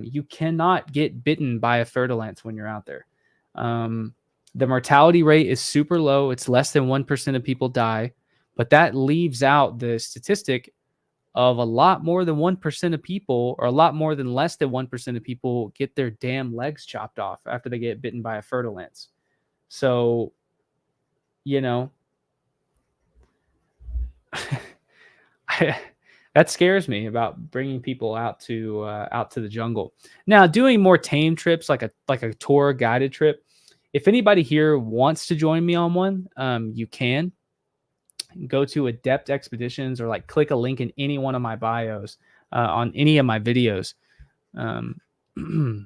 You cannot get bitten by a fer-de-lance when you're out there. The mortality rate is super low. It's less than 1% of people die, but that leaves out the statistic of a lot more than 1% of people, or a lot more than less than 1% of people get their damn legs chopped off after they get bitten by a fer-de-lance. So, that scares me about bringing people out to the jungle. Now, doing more tame trips, like a tour guided trip. If anybody here wants to join me on one, you can go to Adept Expeditions or click a link in any one of my bios on any of my videos. Maybe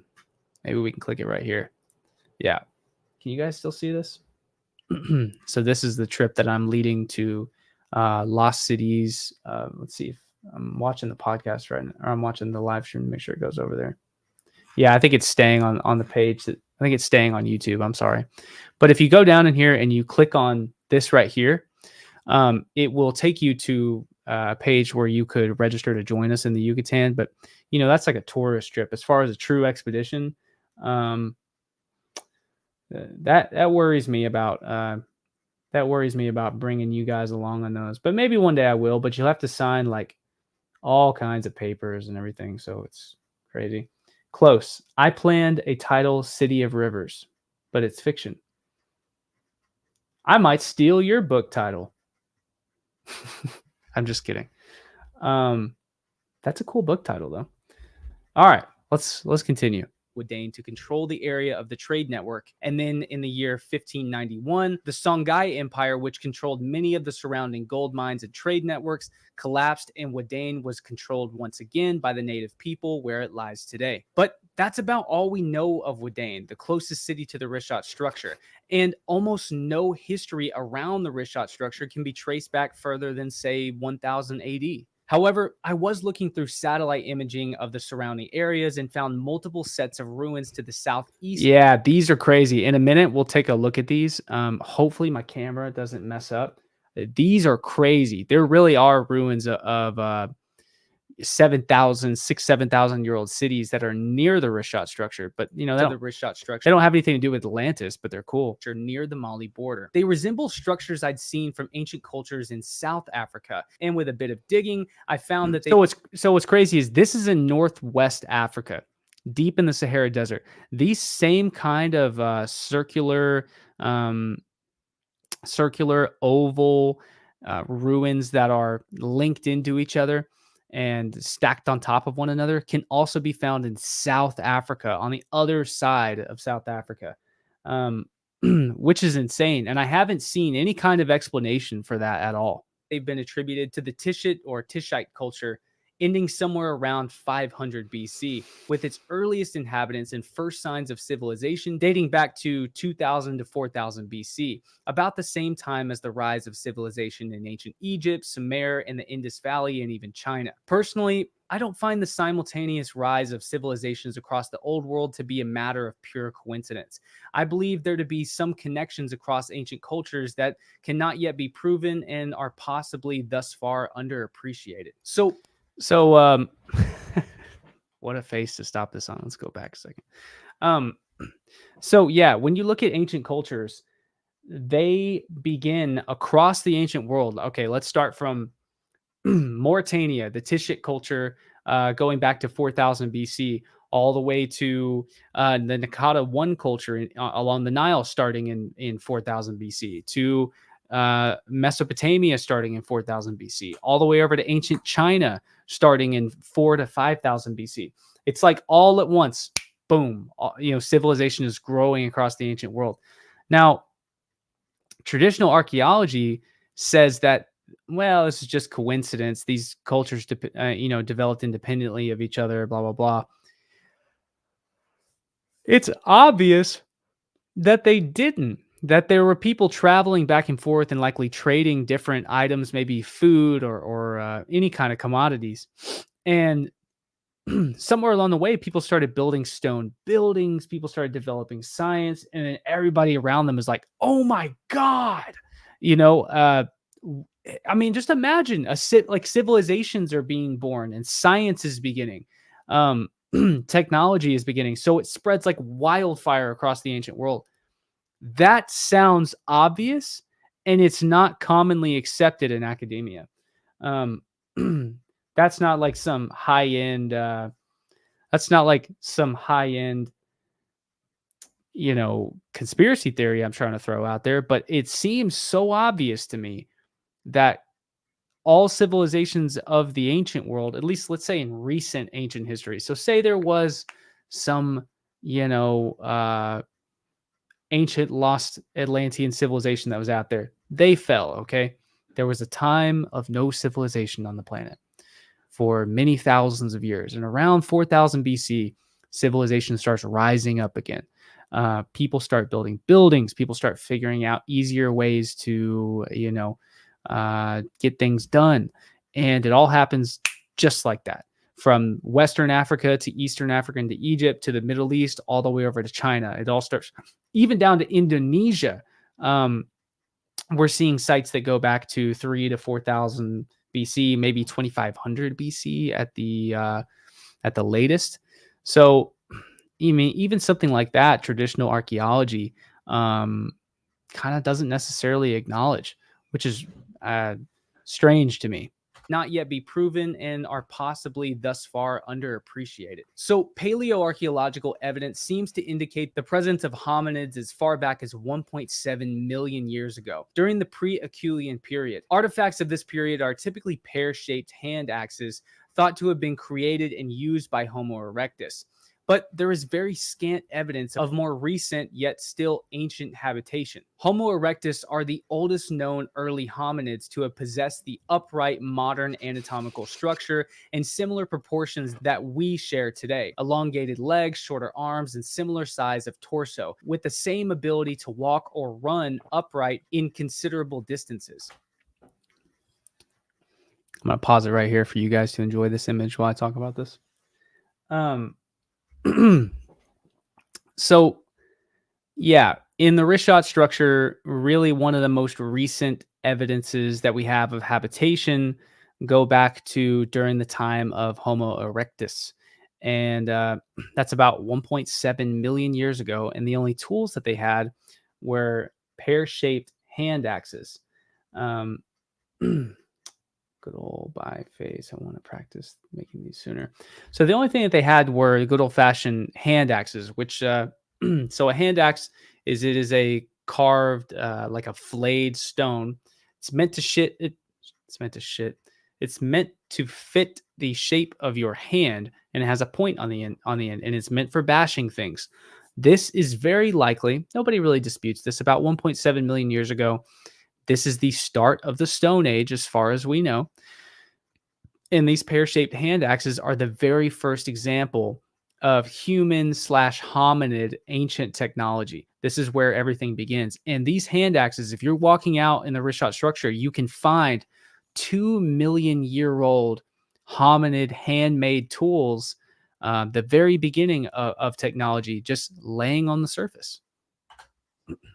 we can click it right here. Yeah. Can you guys still see this? So this is the trip that I'm leading to Lost Cities. Let's see if I'm watching the podcast right now, or I'm watching the live stream to make sure it goes over there. Yeah, I think it's staying on the page. I think it's staying on YouTube. I'm sorry. But if you go down in here and you click on this right here, it will take you to a page where you could register to join us in the Yucatan. But, that's like a tourist trip. As far as a true expedition, that worries me about bringing you guys along on those. But maybe one day I will. But you'll have to sign all kinds of papers and everything. So it's crazy. Close. I planned a title, City of Rivers, but it's fiction. I might steal your book title. I'm just kidding. That's a cool book title, though. All right, let's continue. Would deign to control the area of the trade network. And then in the year 1591, the Songhai Empire, which controlled many of the surrounding gold mines and trade networks, collapsed, and Wadain was controlled once again by the native people where it lies today. But that's about all we know of Wadain, the closest city to the Richat structure. And almost no history around the Richat structure can be traced back further than, say, 1000 AD. However, I was looking through satellite imaging of the surrounding areas and found multiple sets of ruins to the southeast. Yeah, these are crazy. In a minute, we'll take a look at these. Hopefully my camera doesn't mess up. These are crazy. There really are ruins of 7,000 year old cities that are near the Richat structure, but they don't have anything to do with Atlantis, but they're cool. They're near the Mali border. They resemble structures I'd seen from ancient cultures in South Africa, and with a bit of digging, I found that what's crazy is this is in Northwest Africa, deep in the Sahara Desert. These same kind of circular oval ruins that are linked into each other and stacked on top of one another can also be found in South Africa, on the other side of South Africa, which is insane. And I haven't seen any kind of explanation for that at all. They've been attributed to the Tishit or Tishite culture, ending somewhere around 500 BC, with its earliest inhabitants and first signs of civilization dating back to 2000 to 4000 BC, about the same time as the rise of civilization in ancient Egypt, Sumer, and the Indus Valley, and even China. Personally, I don't find the simultaneous rise of civilizations across the old world to be a matter of pure coincidence. I believe there to be some connections across ancient cultures that cannot yet be proven and are possibly thus far underappreciated. So what a face to stop this on. Let's go back a second. So yeah, when you look at ancient cultures, they begin across the ancient world. Okay, let's start from Mauritania, the Tishit culture, going back to 4000 BC, all the way to the Nakata 1 culture along the Nile, starting in 4000 BC, to Mesopotamia starting in 4000 BC, all the way over to ancient China starting in 4 to 5000 BC. It's like all at once, boom, civilization is growing across the ancient world. Now, traditional archaeology says that, well, this is just coincidence. These cultures, developed independently of each other, blah, blah, blah. It's obvious that they didn't, that there were people traveling back and forth and likely trading different items, maybe food or any kind of commodities. And somewhere along the way, people started building stone buildings, people started developing science, and then everybody around them is like, oh my God, I mean, just imagine civilizations are being born and science is beginning. Technology is beginning. So it spreads like wildfire across the ancient world. That sounds obvious, and it's not commonly accepted in academia. That's not like some high-end, conspiracy theory I'm trying to throw out there, but it seems so obvious to me that all civilizations of the ancient world, at least let's say in recent ancient history. So say there was some, ancient lost Atlantean civilization that was out there. They fell, okay? There was a time of no civilization on the planet for many thousands of years. And around 4000 BC, civilization starts rising up again. People start building buildings. People start figuring out easier ways to, get things done. And it all happens just like that. From Western Africa to Eastern Africa and to Egypt to the Middle East, all the way over to China. It all starts even down to Indonesia. We're seeing sites that go back to 3 to 4000 BC, maybe 2500 BC at the latest. So, even something like that, traditional archaeology kind of doesn't necessarily acknowledge, which is strange to me. Not yet be proven and are possibly thus far underappreciated. So paleoarchaeological evidence seems to indicate the presence of hominids as far back as 1.7 million years ago, during the pre-Acheulean period. Artifacts of this period are typically pear-shaped hand axes thought to have been created and used by Homo erectus. But there is very scant evidence of more recent yet still ancient habitation. Homo erectus are the oldest known early hominids to have possessed the upright modern anatomical structure and similar proportions that we share today. Elongated legs, shorter arms, and similar size of torso, with the same ability to walk or run upright in considerable distances. I'm going to pause it right here for you guys to enjoy this image while I talk about this. So, yeah, In the Richat structure, really one of the most recent evidences that we have of habitation go back to during the time of Homo erectus. And that's about 1.7 million years ago. And the only tools that they had were pear shaped hand axes. Um, good old by face. I want to practice making these sooner. So the only thing that they had were good old fashioned hand axes, which, so a hand axe it is a carved, like a flayed stone. It's meant to shit. It's meant to shit. It's meant to fit the shape of your hand, and it has a point on the end, and it's meant for bashing things. This is very likely, nobody really disputes this, about 1.7 million years ago. This is the start of the Stone Age, as far as we know. And these pear-shaped hand axes are the very first example of human slash hominid ancient technology. This is where everything begins. And these hand axes, if you're walking out in the Richat structure, you can find 2 million year old hominid handmade tools, the very beginning of technology, just laying on the surface.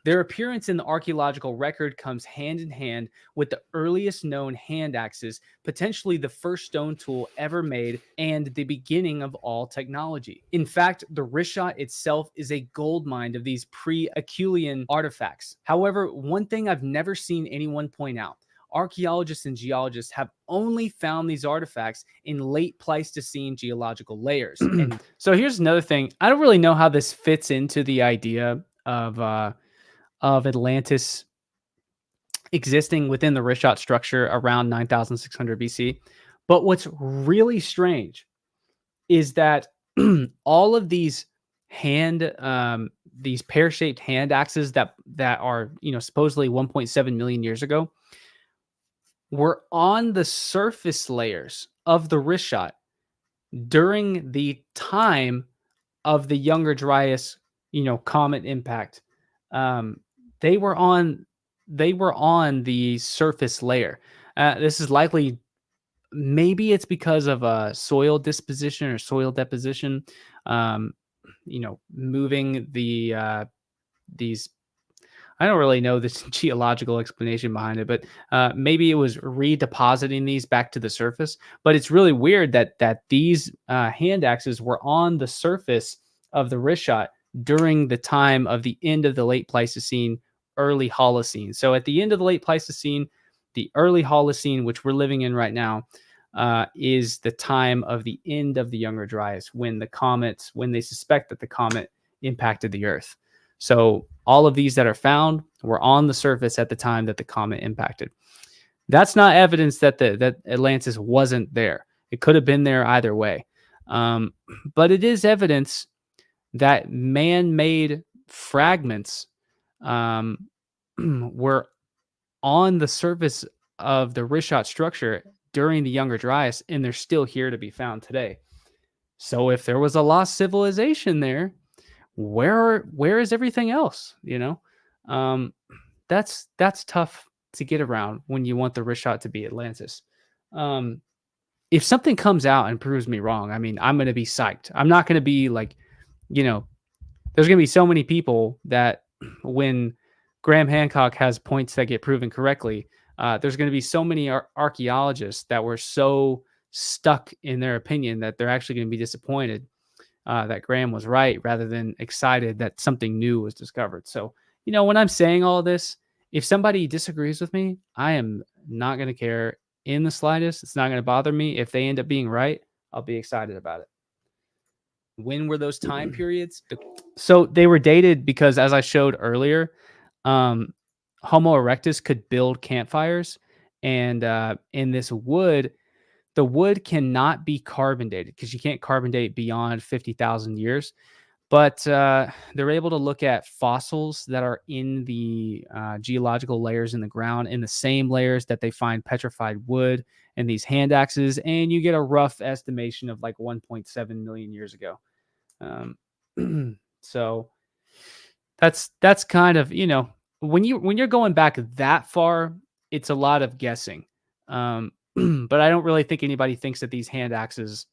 Their appearance in the archaeological record comes hand in hand with the earliest known hand axes, potentially the first stone tool ever made, and the beginning of all technology. In fact, the Richat itself is a goldmine of these pre-Acheulean artifacts. However, one thing I've never seen anyone point out: archaeologists and geologists have only found these artifacts in late Pleistocene geological layers. And so here's another thing. I don't really know how this fits into the idea of Atlantis existing within the Richat structure around 9600 BC. But what's really strange is that all of these these pear-shaped hand axes that are, supposedly 1.7 million years ago, were on the surface layers of the Richat during the time of the Younger Dryas, comet impact. Um, they were on the surface layer. This is likely, maybe it's because of a soil disposition or soil deposition. Um, moving these. I don't really know the geological explanation behind it, but maybe it was redepositing these back to the surface. But it's really weird that these hand axes were on the surface of the Richat during the time of the end of the late Pleistocene, early Holocene. So at the end of the late Pleistocene, the early Holocene, which we're living in right now, is the time of the end of the Younger Dryas, when they suspect that the comet impacted the Earth. So all of these that are found were on the surface at the time that the comet impacted. That's not evidence that Atlantis wasn't there. It could have been there either way. But it is evidence that man-made fragments were on the surface of the Richat structure during the Younger Dryas, and they're still here to be found today. So if there was a lost civilization there, where is everything else? That's tough to get around when you want the Richat to be Atlantis. If something comes out and proves me wrong, I mean, I'm going to be psyched. I'm not going to be like, there's going to be so many people that when Graham Hancock has points that get proven correctly, there's going to be so many archaeologists that were so stuck in their opinion that they're actually going to be disappointed that Graham was right, rather than excited that something new was discovered. So, when I'm saying all this, if somebody disagrees with me, I am not going to care in the slightest. It's not going to bother me. If they end up being right, I'll be excited about it. When were those time periods? So they were dated because, as I showed earlier, Homo erectus could build campfires, and in this wood, the wood cannot be carbon dated because you can't carbon date beyond 50,000 years. But they're able to look at fossils that are in the geological layers in the ground, in the same layers that they find petrified wood and these hand axes, and you get a rough estimation of like 1.7 million years ago. So that's kind of, when you're going back that far, it's a lot of guessing. But I don't really think anybody thinks that these hand axes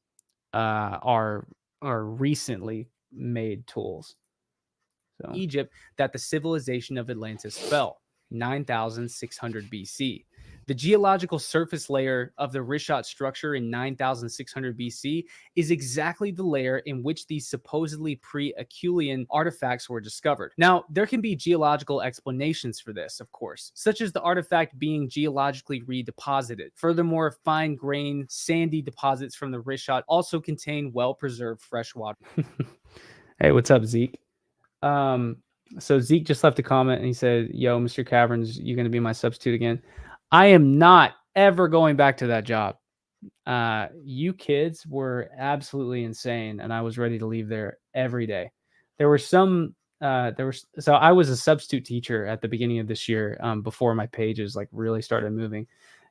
are recently made tools. So Egypt, that the civilization of Atlantis fell, 9,600 BC. The geological surface layer of the Richat structure in 9,600 BC is exactly the layer in which these supposedly pre-Acheulean artifacts were discovered. Now, there can be geological explanations for this, of course, such as the artifact being geologically redeposited. Furthermore, fine-grained, sandy deposits from the Richat also contain well-preserved fresh water. Hey, what's up, Zeke? So Zeke just left a comment and he said, "Yo, Mr. Caverns, you're gonna be my substitute again." I am not ever going back to that job. You kids were absolutely insane, and I was ready to leave there every day. There were some. So I was a substitute teacher at the beginning of this year, before my pages like really started moving,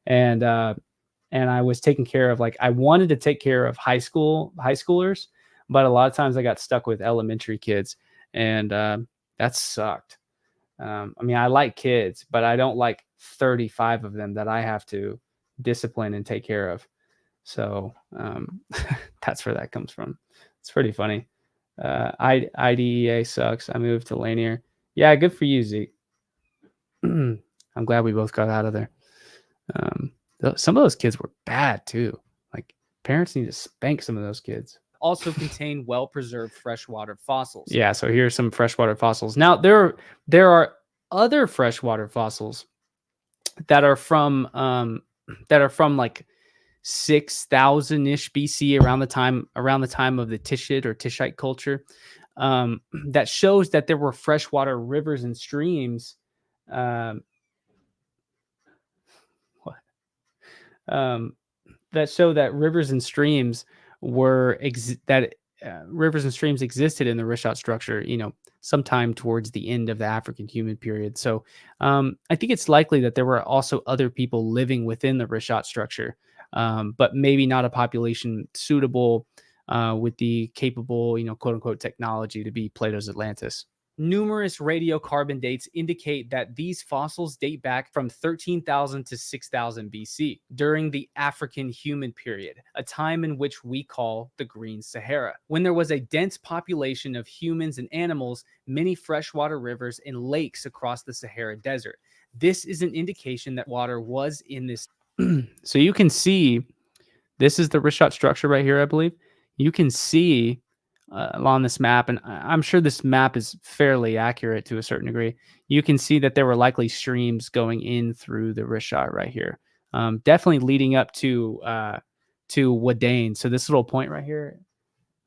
and I was taking care of I wanted to take care of high schoolers, but a lot of times I got stuck with elementary kids, and that sucked. I mean, I like kids, but I don't like 35 of them that I have to discipline and take care of. So that's where that comes from. It's pretty funny. IDEA sucks. I moved to Lanier. Yeah, good for you, Zeke. I'm glad we both got out of there. Some of those kids were bad too. Like parents need to spank some of those kids. Also contain well-preserved freshwater fossils. Yeah, so here's some freshwater fossils. Now there are other freshwater fossils that are from like 6,000-ish BC, around the time of the Tishid or Tishite culture, that shows that there were freshwater rivers and streams. That show that rivers and streams existed in the Richat structure, sometime towards the end of the African human period. So I think it's likely that there were also other people living within the Richat structure, but maybe not a population suitable with the capable, quote unquote, technology to be Plato's Atlantis. Numerous radiocarbon dates indicate that these fossils date back from 13,000 to 6,000 BC, during the African human period, a time in which we call the Green Sahara, when there was a dense population of humans and animals, many freshwater rivers and lakes across the Sahara Desert. This is an indication that water was in this. So you can see, this is the Richat structure right here, I believe. You can see along this map, and I'm sure this map is fairly accurate to a certain degree. You can see that there were likely streams going in through the Richat right here, definitely leading up to Wadane. So this little point right here,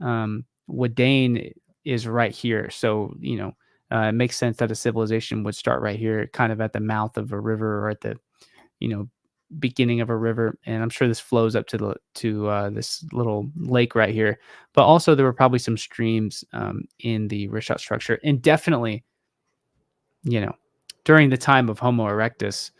Wadane is right here. So it makes sense that a civilization would start right here, kind of at the mouth of a river, or at the beginning of a river, and I'm sure this flows up to this little lake right here. But also there were probably some streams in the Richat structure, and definitely, during the time of Homo erectus,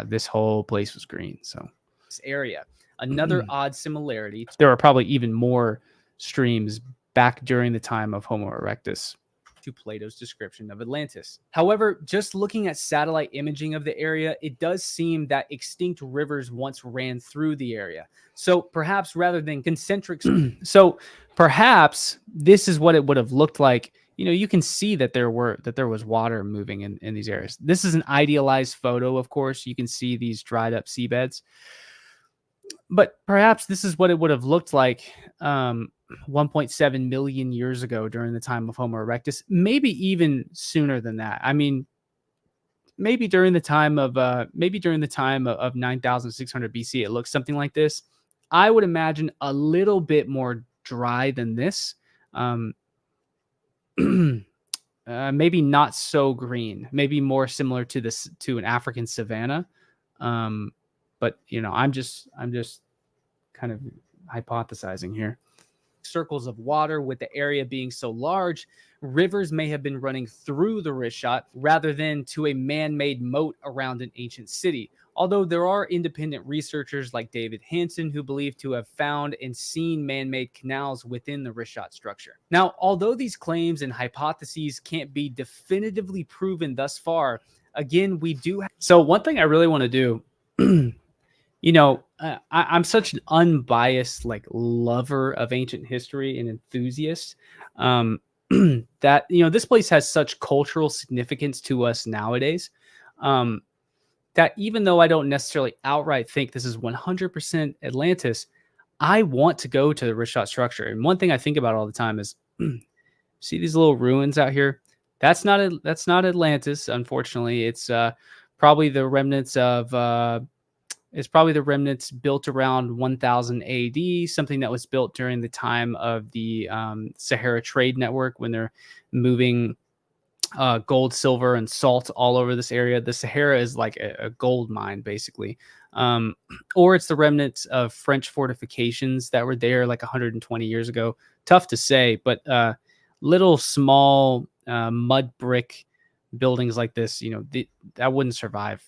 this whole place was green. So this area, another odd similarity. There are probably even more streams back during the time of Homo erectus to Plato's description of Atlantis. However, just looking at satellite imaging of the area, it does seem that extinct rivers once ran through the area. So perhaps rather than concentric, so perhaps this is what it would have looked like. You can see that there was water moving in these areas. This is an idealized photo, of course. You can see these dried up seabeds, but perhaps this is what it would have looked like 1.7 million years ago during the time of Homo erectus, maybe even sooner than that. I mean, maybe during the time of 9,600 BC, it looks something like this. I would imagine a little bit more dry than this. Maybe not so green. Maybe more similar to an African savanna. But I'm just kind of hypothesizing here. Circles of water, with the area being so large, rivers may have been running through the Richat rather than to a man-made moat around an ancient city. Although there are independent researchers like David Hansen who believe to have found and seen man-made canals within the Richat structure. Now, although these claims and hypotheses can't be definitively proven thus far, again, we do. So one thing I really want to do, I'm such an unbiased lover of ancient history and enthusiast. that, you know, this place has such cultural significance to us nowadays, that even though I don't necessarily outright think this is 100% Atlantis, I want to go to the Richat structure. And one thing I think about all the time is, see these little ruins out here? That's not Atlantis, unfortunately. It's probably the remnants of it's probably the remnants built around 1000 AD, something that was built during the time of the Sahara Trade Network when they're moving gold, silver, and salt all over this area. The Sahara is like a gold mine, basically. Or it's the remnants of French fortifications that were there like 120 years ago. Tough to say, but little small mud brick buildings like this, you know, that wouldn't survive.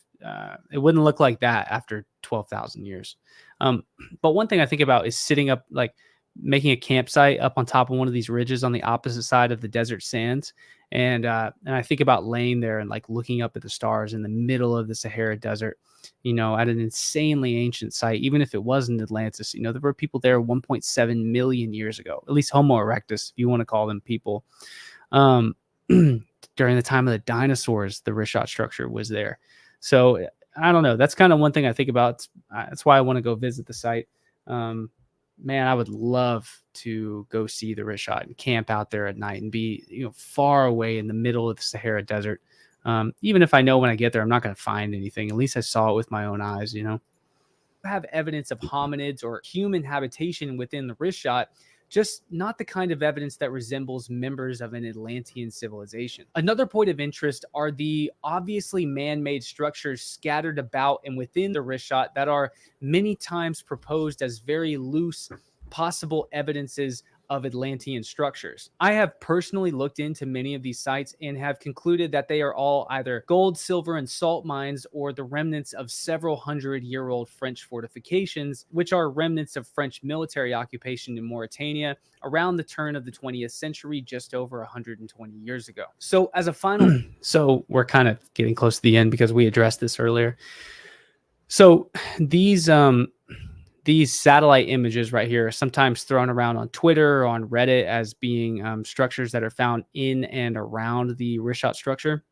It wouldn't look like that after 12,000 years. But one thing I think about is sitting up, like making a campsite up on top of one of these ridges on the opposite side of the desert sands. And I think about laying there and like looking up at the stars in the middle of the Sahara Desert, you know, at an insanely ancient site. Even if it wasn't Atlantis, you know, there were people there 1.7 million years ago, at least Homo erectus, if you want to call them people. During the time of the dinosaurs, the Richat structure was there. So I don't know. That's kind of one thing I think about. That's why I want to go visit the site. Man, I would love to go see the Richat and camp out there at night and be, you know, far away in the middle of the Sahara Desert. Even if I know when I get there, I'm not going to find anything. At least I saw it with my own eyes, you know. Have evidence of hominids or human habitation within the Richat, just not the kind of evidence that resembles members of an Atlantean civilization. Another point of interest are the obviously man-made structures scattered about and within the Richat that are many times proposed as very loose possible evidences of Atlantean structures. I have personally looked into many of these sites and have concluded that they are all either gold, silver, and salt mines or the remnants of several hundred-year-old French fortifications, which are remnants of French military occupation in Mauritania around the turn of the 20th century, just over 120 years ago. So as a final... So we're kind of getting close to the end because we addressed this earlier. So these satellite images right here are sometimes thrown around on Twitter or on Reddit as being structures that are found in and around the Richat structure.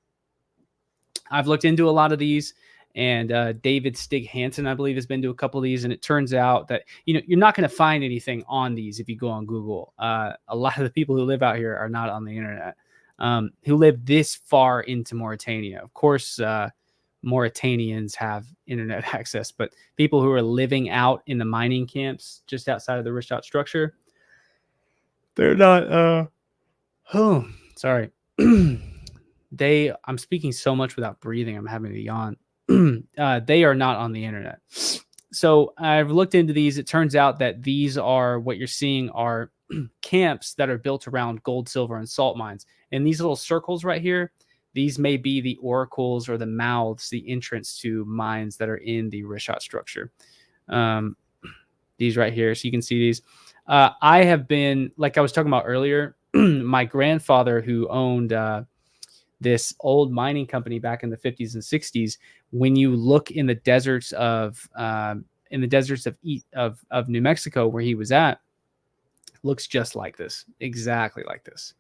I've looked into a lot of these, and David Stig Hansen, I believe, has been to a couple of these, and it turns out that, you know, you're not going to find anything on these if you go on Google. A lot of the people who live out here are not on the internet, who live this far into Mauritania. Of course, Mauritanians have internet access, but people who are living out in the mining camps just outside of the Richat structure, they're not sorry. I'm speaking so much without breathing, I'm having to yawn. They are not on the internet. So I've looked into these. It turns out that these are, what you're seeing are camps that are built around gold, silver, and salt mines. And these little circles right here, these may be the oracles or the mouths, the entrance to mines that are in the Richat structure. These right here, so you can see these. I have been, like I was talking about earlier, my grandfather who owned this old mining company back in the 50s and 60s. When you look in the deserts of New Mexico where he was at, looks just like this, exactly like this.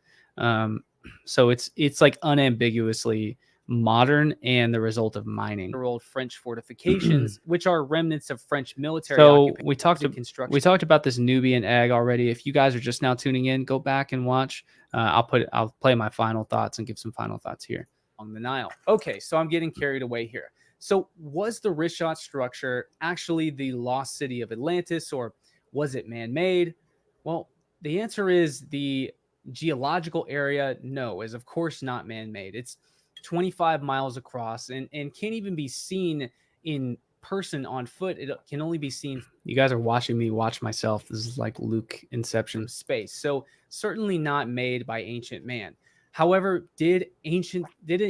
So it's like unambiguously modern and the result of mining. Old French fortifications, which are remnants of French military. So we talked about this Nubian egg already. If you guys are just now tuning in, go back and watch. I'll play my final thoughts and give some final thoughts here on the Nile. Okay, so I'm getting carried away here. So was the Richat structure actually the lost city of Atlantis, or was it man-made? Well, the answer is the geological area, no, is of course not man-made. It's 25 miles across and can't even be seen in person on foot. It can only be seen. You guys are watching me watch myself. This is like Luke Inception space. So certainly not made by ancient man. However, did an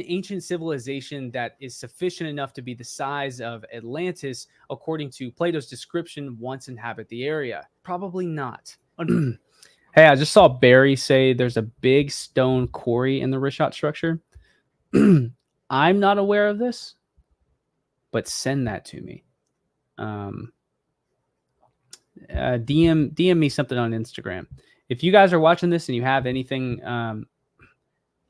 ancient civilization that is sufficient enough to be the size of Atlantis, according to Plato's description, once inhabit the area? Probably not. Hey, I just saw Barry say there's a big stone quarry in the Richat structure. I'm not aware of this, but send that to me. DM me something on Instagram. If you guys are watching this and you have anything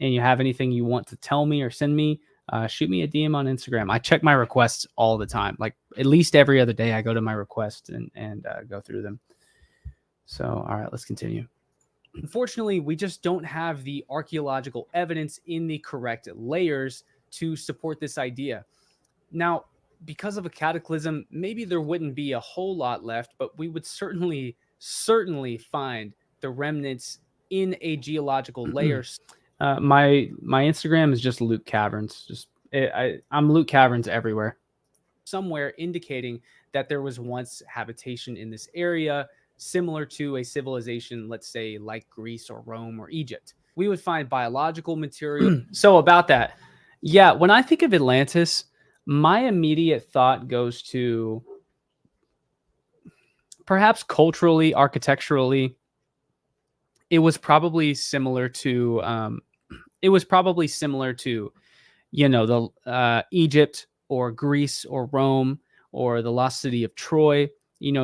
and you have anything you want to tell me or send me, shoot me a DM on Instagram. I check my requests all the time. Like at least every other day, I go to my requests and go through them. So, all right, let's continue. Unfortunately, we just don't have the archaeological evidence in the correct layers to support this idea. Now, because of a cataclysm, maybe there wouldn't be a whole lot left, but we would certainly find the remnants in a geological layer. My Instagram is just Luke Caverns. I'm Luke Caverns everywhere. Somewhere indicating that there was once habitation in this area, similar to a civilization, let's say like Greece or Rome or Egypt. We would find biological material. So about that, yeah, when I think of Atlantis, my immediate thought goes to perhaps culturally, architecturally, it was probably similar to the Egypt or Greece or Rome or the lost city of Troy.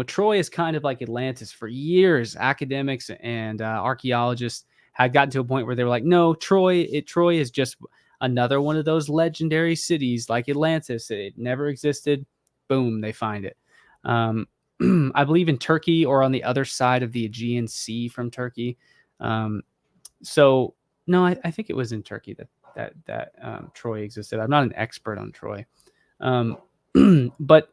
Troy is kind of like Atlantis. For years, academics and archaeologists had gotten to a point where they were like, no, Troy is just another one of those legendary cities like Atlantis. It never existed. Boom, they find it. I believe in Turkey or on the other side of the Aegean Sea from Turkey. So no, I think it was in Turkey that Troy existed. I'm not an expert on Troy, but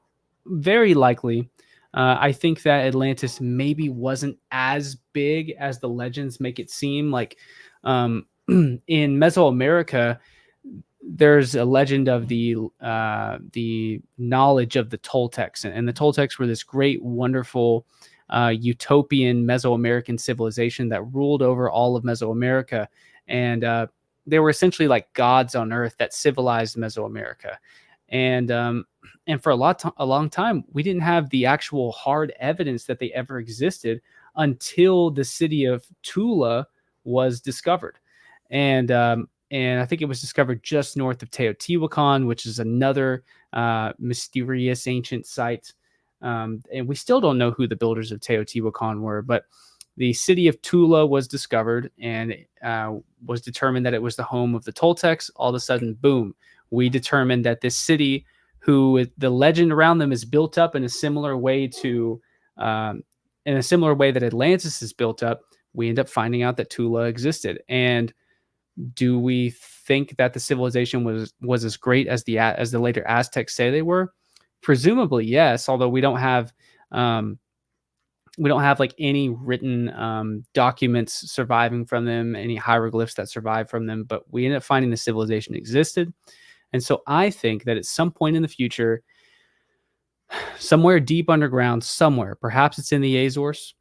very likely, I think that Atlantis maybe wasn't as big as the legends make it seem. Like in Mesoamerica, there's a legend of the knowledge of the Toltecs, and the Toltecs were this great, wonderful, utopian Mesoamerican civilization that ruled over all of Mesoamerica, and they were essentially like gods on earth that civilized Mesoamerica, and for a long time, we didn't have the actual hard evidence that they ever existed until the city of Tula was discovered, and I think it was discovered just north of Teotihuacan, which is another mysterious ancient site. And we still don't know who the builders of Teotihuacan were, but the city of Tula was discovered, and it was determined that it was the home of the Toltecs. All of a sudden, boom, we determined that this city, who the legend around them is built up in a similar way that Atlantis is built up, we end up finding out that Tula existed. And do we think that the civilization was as great as the later Aztecs say they were? Presumably, yes. Although we don't have like any written documents surviving from them, any hieroglyphs that survive from them. But we ended up finding the civilization existed, and so I think that at some point in the future, somewhere deep underground, somewhere, perhaps it's in the Azores,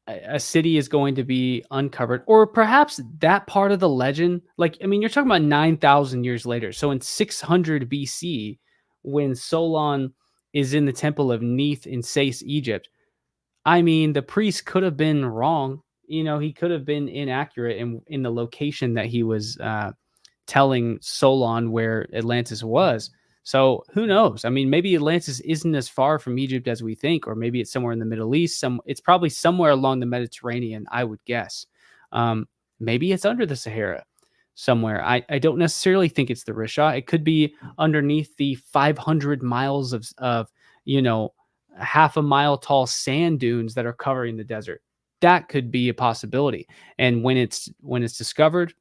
a city is going to be uncovered, or perhaps that part of the legend, like, I mean, you're talking about 9,000 years later. So in 600 BC, when Solon is in the temple of Neith in Sais, Egypt, I mean, the priest could have been wrong. He could have been inaccurate in the location that he was telling Solon where Atlantis was. So who knows? I mean, maybe Atlantis isn't as far from Egypt as we think, or maybe it's somewhere in the Middle East. It's probably somewhere along the Mediterranean, I would guess. Maybe it's under the Sahara somewhere. I don't necessarily think it's the Richat. It could be underneath the 500 miles of half a mile tall sand dunes that are covering the desert. That could be a possibility. And when it's discovered,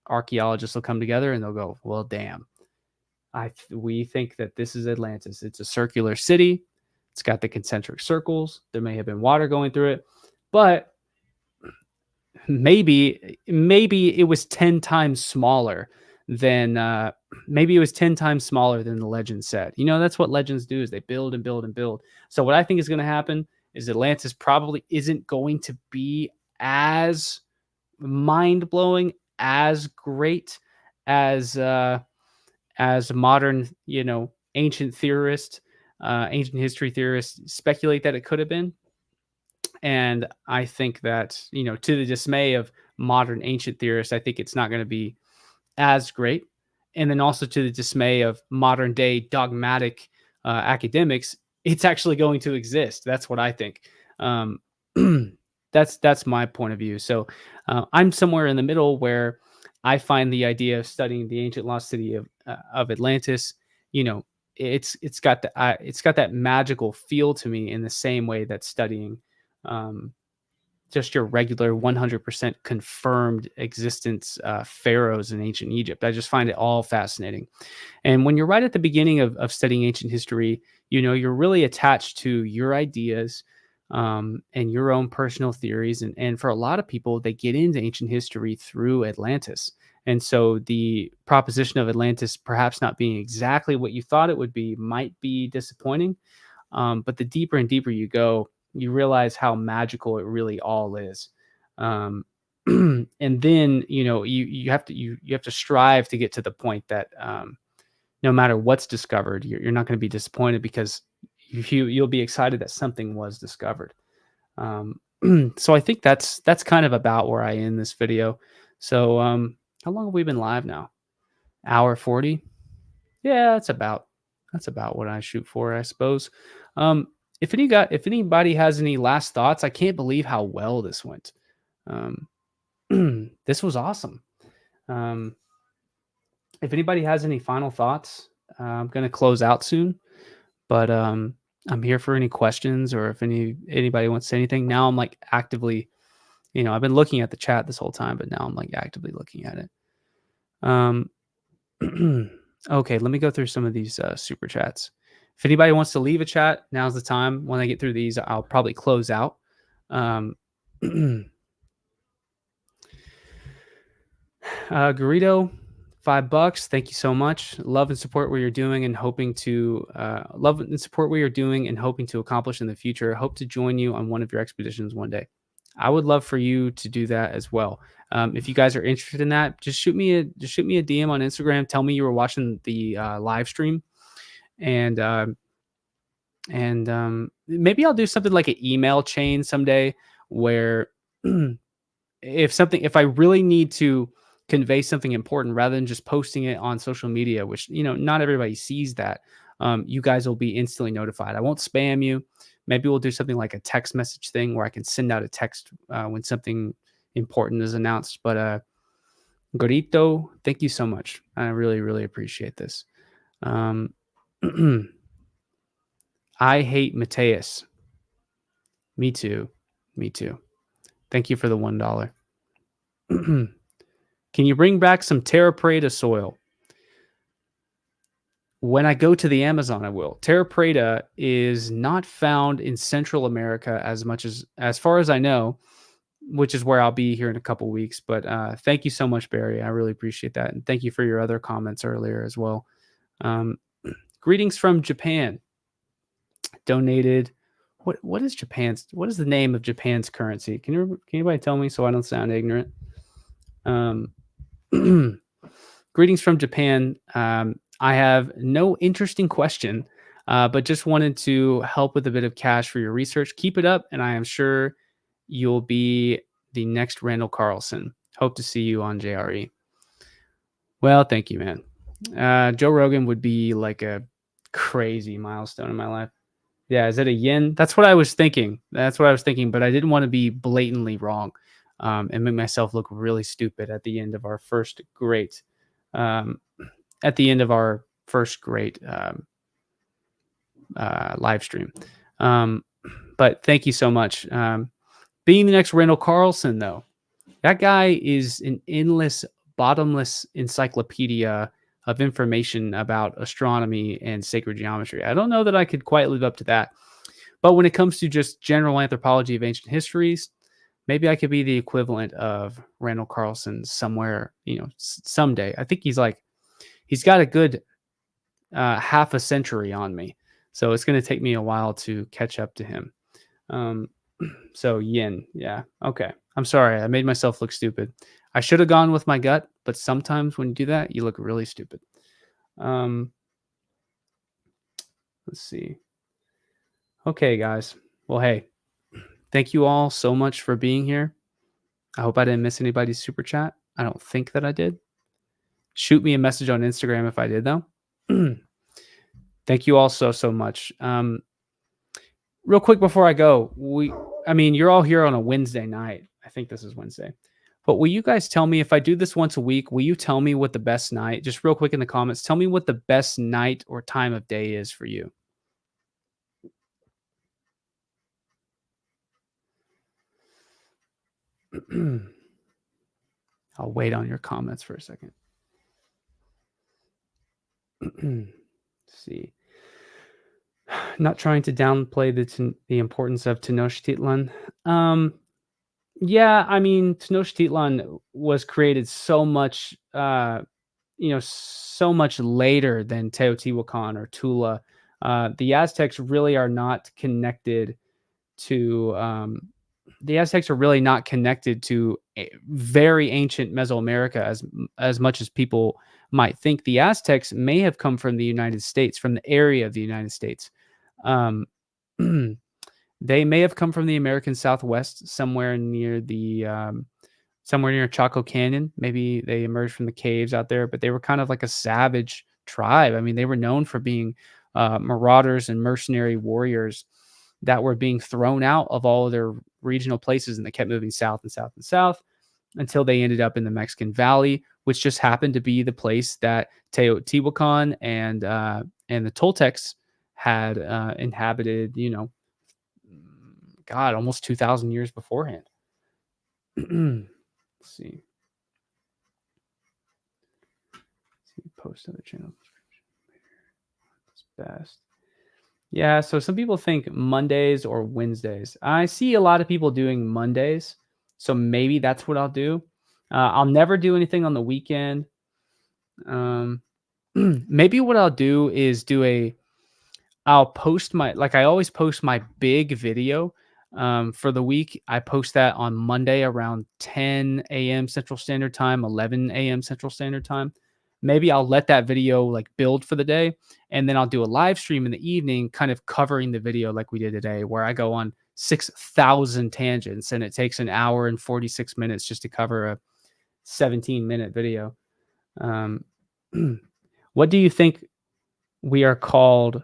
archaeologists will come together and they'll go, well, damn. We think that this is Atlantis. It's a circular city. It's got the concentric circles. There may have been water going through it, but maybe it was 10 times smaller than the legend said. That's what legends do, is they build and build and build. So what I think is going to happen is Atlantis probably isn't going to be as mind-blowing, as great as modern, ancient history theorists speculate that it could have been. And I think that, to the dismay of modern ancient theorists, I think it's not going to be as great. And then also to the dismay of modern day dogmatic academics, it's actually going to exist. That's what I think. that's my point of view. So I'm somewhere in the middle where I find the idea of studying the ancient lost city of Atlantis, you know, it's got that magical feel to me in the same way that studying um, just your regular 100% confirmed existence pharaohs in ancient Egypt. I just find it all fascinating. And when you're right at the beginning of studying ancient history, you know, you're really attached to your ideas and your own personal theories. And for a lot of people, they get into ancient history through Atlantis. And so the proposition of Atlantis perhaps not being exactly what you thought it would be might be disappointing. But the deeper and deeper you go, you realize how magical it really all is. Um, and then, you know, you have to strive to get to the point that no matter what's discovered, you're not going to be disappointed because you'll be excited that something was discovered. Um, so I think that's kind of about where I end this video. So how long have we been live now? Hour 40. Yeah, that's about what I shoot for, I suppose. Um, if anybody has any last thoughts, I can't believe how well this went. Um, this was awesome. Um, if anybody has any final thoughts, I'm going to close out soon, but I'm here for any questions or if anybody wants to say anything. Now I'm like actively, you know, I've been looking at the chat this whole time, but now I'm like actively looking at it. Okay, let me go through some of these super chats. If anybody wants to leave a chat, now's the time. When I get through these, I'll probably close out. Garrido, $5. Thank you so much. Love and support what you're doing and hoping to love and support what you're doing and hoping to accomplish in the future. Hope to join you on one of your expeditions one day. I would love for you to do that as well. If you guys are interested in that, just shoot me a DM on Instagram. Tell me you were watching the live stream, and maybe I'll do something like an email chain someday where if I really need to convey something important rather than just posting it on social media, which, you know, not everybody sees that, you guys will be instantly notified. I won't spam you. Maybe we'll do something like a text message thing where I can send out a text when something important is announced. But Gorito, thank you so much. I really, really appreciate this. I hate Mateus. Me too. Me too. Thank you for the $1. Can you bring back some Terra Preta soil? When I go to the Amazon, I will. Terra Preta is not found in Central America as far as I know, which is where I'll be here in a couple weeks. But thank you so much, Barry. I really appreciate that. And thank you for your other comments earlier as well. Greetings from Japan. Donated. What is the name of Japan's currency? Can anybody tell me so I don't sound ignorant? Greetings from Japan. I have no interesting question, but just wanted to help with a bit of cash for your research. Keep it up, and I am sure you'll be the next Randall Carlson. Hope to see you on JRE. Well, thank you, man. Joe Rogan would be like a crazy milestone in my life. Yeah, is it a yen? That's what I was thinking. But I didn't want to be blatantly wrong and make myself look really stupid at the end of our first great live stream. But thank you so much. Being the next Randall Carlson, though, that guy is an endless, bottomless encyclopedia of information about astronomy and sacred geometry. I don't know that I could quite live up to that. But when it comes to just general anthropology of ancient histories, maybe I could be the equivalent of Randall Carlson somewhere, you know, someday. I think he's got a good half a century on me. So it's going to take me a while to catch up to him. So yen. Yeah. Okay. I'm sorry. I made myself look stupid. I should have gone with my gut, but sometimes when you do that, you look really stupid. Let's see. Okay, guys. Well, hey, thank you all so much for being here. I hope I didn't miss anybody's super chat. I don't think that I did. Shoot me a message on Instagram if I did, though. Thank you all so much. Real quick before I go, I mean, you're all here on a Wednesday night. I think this is Wednesday. But will you guys tell me if I do this once a week, will you tell me what the best night, just real quick in the comments, tell me what the best night or time of day is for you? I'll wait on your comments for a second. Let's see. Not trying to downplay the importance of Tenochtitlan. Yeah, I mean, Tenochtitlan was created so much, so much later than Teotihuacan or Tula. The Aztecs really are not connected to. The Aztecs are really not connected to very ancient Mesoamerica as much as people might think. The Aztecs may have come from the United States, from the area of the United States. Um, they may have come from the American Southwest, somewhere near Chaco Canyon. Maybe they emerged from the caves out there, but they were kind of like a savage tribe. I mean, they were known for being marauders and mercenary warriors that were being thrown out of all of their regional places, and they kept moving south and south and south until they ended up in the Mexican Valley, which just happened to be the place that Teotihuacan and the Toltecs had inhabited. God, almost 2,000 years beforehand. Let's see. Post other channel. It's best. Yeah, so some people think Mondays or Wednesdays. I see a lot of people doing Mondays, so maybe that's what I'll do. I'll never do anything on the weekend. Maybe what I'll do is I'll post I always post my big video for the week. I post that on Monday around 10 a.m. Central Standard Time, 11 a.m. Central Standard Time. Maybe I'll let that video build for the day, and then I'll do a live stream in the evening, kind of covering the video like we did today, where I go on 6,000 tangents, and it takes an hour and 46 minutes just to cover a 17-minute video. What do you think we are called?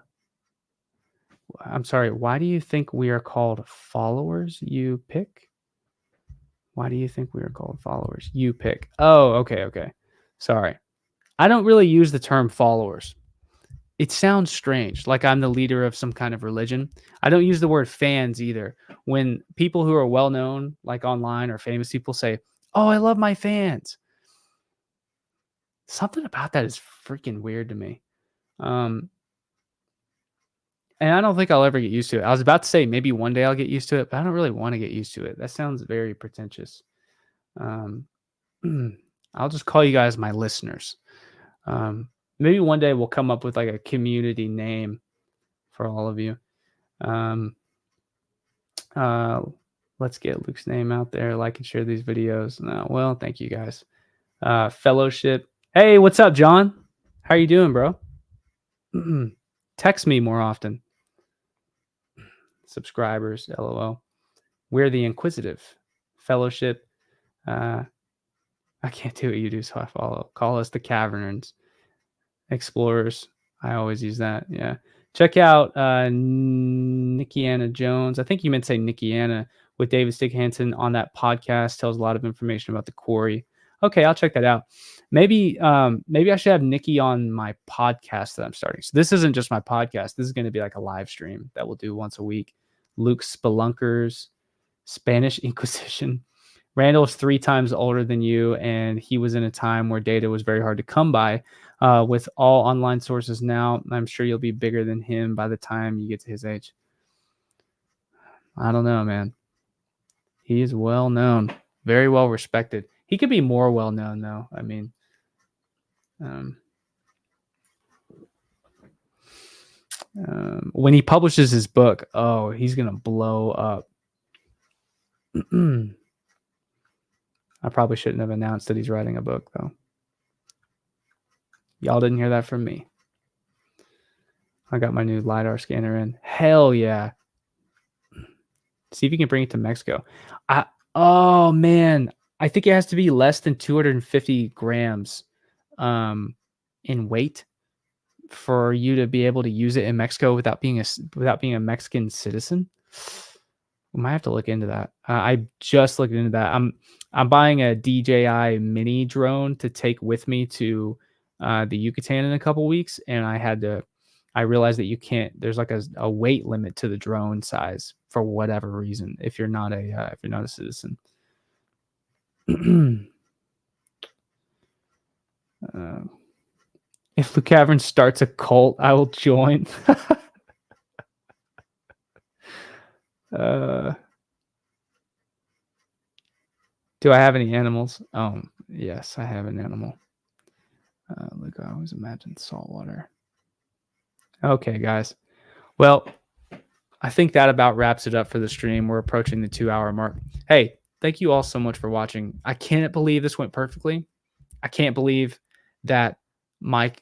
I'm sorry, why do you think we are called followers? You pick? Why do you think we are called followers? You pick. Oh, okay. Sorry. I don't really use the term followers. It sounds strange, like I'm the leader of some kind of religion. I don't use the word fans either. When people who are well known, like online or famous people say, "Oh, I love my fans." Something about that is freaking weird to me. And I don't think I'll ever get used to it. I was about to say maybe one day I'll get used to it, but I don't really want to get used to it. That sounds very pretentious. I'll just call you guys my listeners. Maybe one day we'll come up with a community name for all of you. Let's get Luke's name out there. Like and share these videos. No, well, thank you guys. Fellowship. Hey, what's up, John? How you doing, bro? Text me more often. Subscribers, LOL. We're the Inquisitive. Fellowship. I can't do what you do, so I follow. Call us the Caverners. Explorers. I always use that. Yeah. Check out Nickiana Jones. I think you meant to say Nickiana with David Stickhansen on that podcast. Tells a lot of information about the quarry. Okay, I'll check that out. Maybe I should have Nikki on my podcast that I'm starting. So this isn't just my podcast. This is going to be like a live stream that we'll do once a week. Luke Spelunkers, Spanish Inquisition. Randall is 3 times older than you, and he was in a time where data was very hard to come by. With all online sources now, I'm sure you'll be bigger than him by the time you get to his age. I don't know, man. He is well known, very well respected. He could be more well known, though. I mean, when he publishes his book, oh, he's gonna blow up. I probably shouldn't have announced that he's writing a book, though. Y'all didn't hear that from me. I got my new LiDAR scanner in. Hell yeah. See if you can bring it to Mexico. Oh, man. I think it has to be less than 250 grams in weight for you to be able to use it in Mexico without being a Mexican citizen. We might have to look into that. I just looked into that. I'm buying a DJI mini drone to take with me to the Yucatan in a couple weeks, and I realized that you can't. There's like a weight limit to the drone size for whatever reason if you're not a citizen. If Luke Cavern starts a cult, I will join. Do I have any animals? Yes, I have an animal. Look, I always imagine saltwater. Okay, guys. Well, I think that about wraps it up for the stream. We're approaching the 2-hour mark. Hey, thank you all so much for watching. I can't believe this went perfectly. I can't believe that my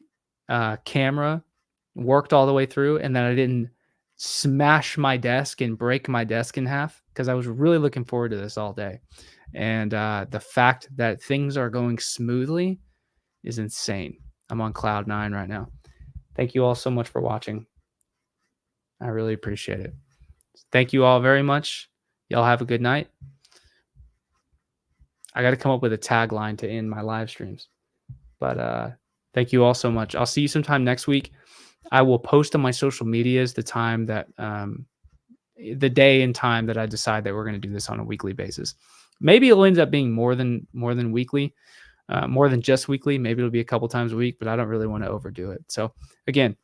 camera worked all the way through and that I didn't smash my desk and break my desk in half, because I was really looking forward to this all day. And the fact that things are going smoothly is insane. I'm on cloud 9 right now. Thank you all so much for watching. I really appreciate it. Thank you all very much. Y'all have a good night. I got to come up with a tagline to end my live streams. But thank you all so much. I'll see you sometime next week. I will post on my social medias the time that the day and time that I decide that we're going to do this on a weekly basis. Maybe it'll end up being more than weekly, more than just weekly. Maybe it'll be a couple times a week, but I don't really want to overdo it. So again,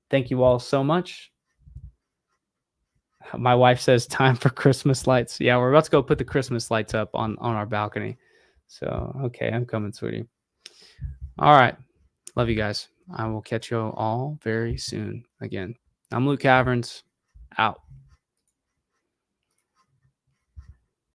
thank you all so much. My wife says time for Christmas lights. Yeah, we're about to go put the Christmas lights up on our balcony. So, okay, I'm coming, sweetie. All right. Love you guys. I will catch you all very soon again. I'm Luke Caverns, out.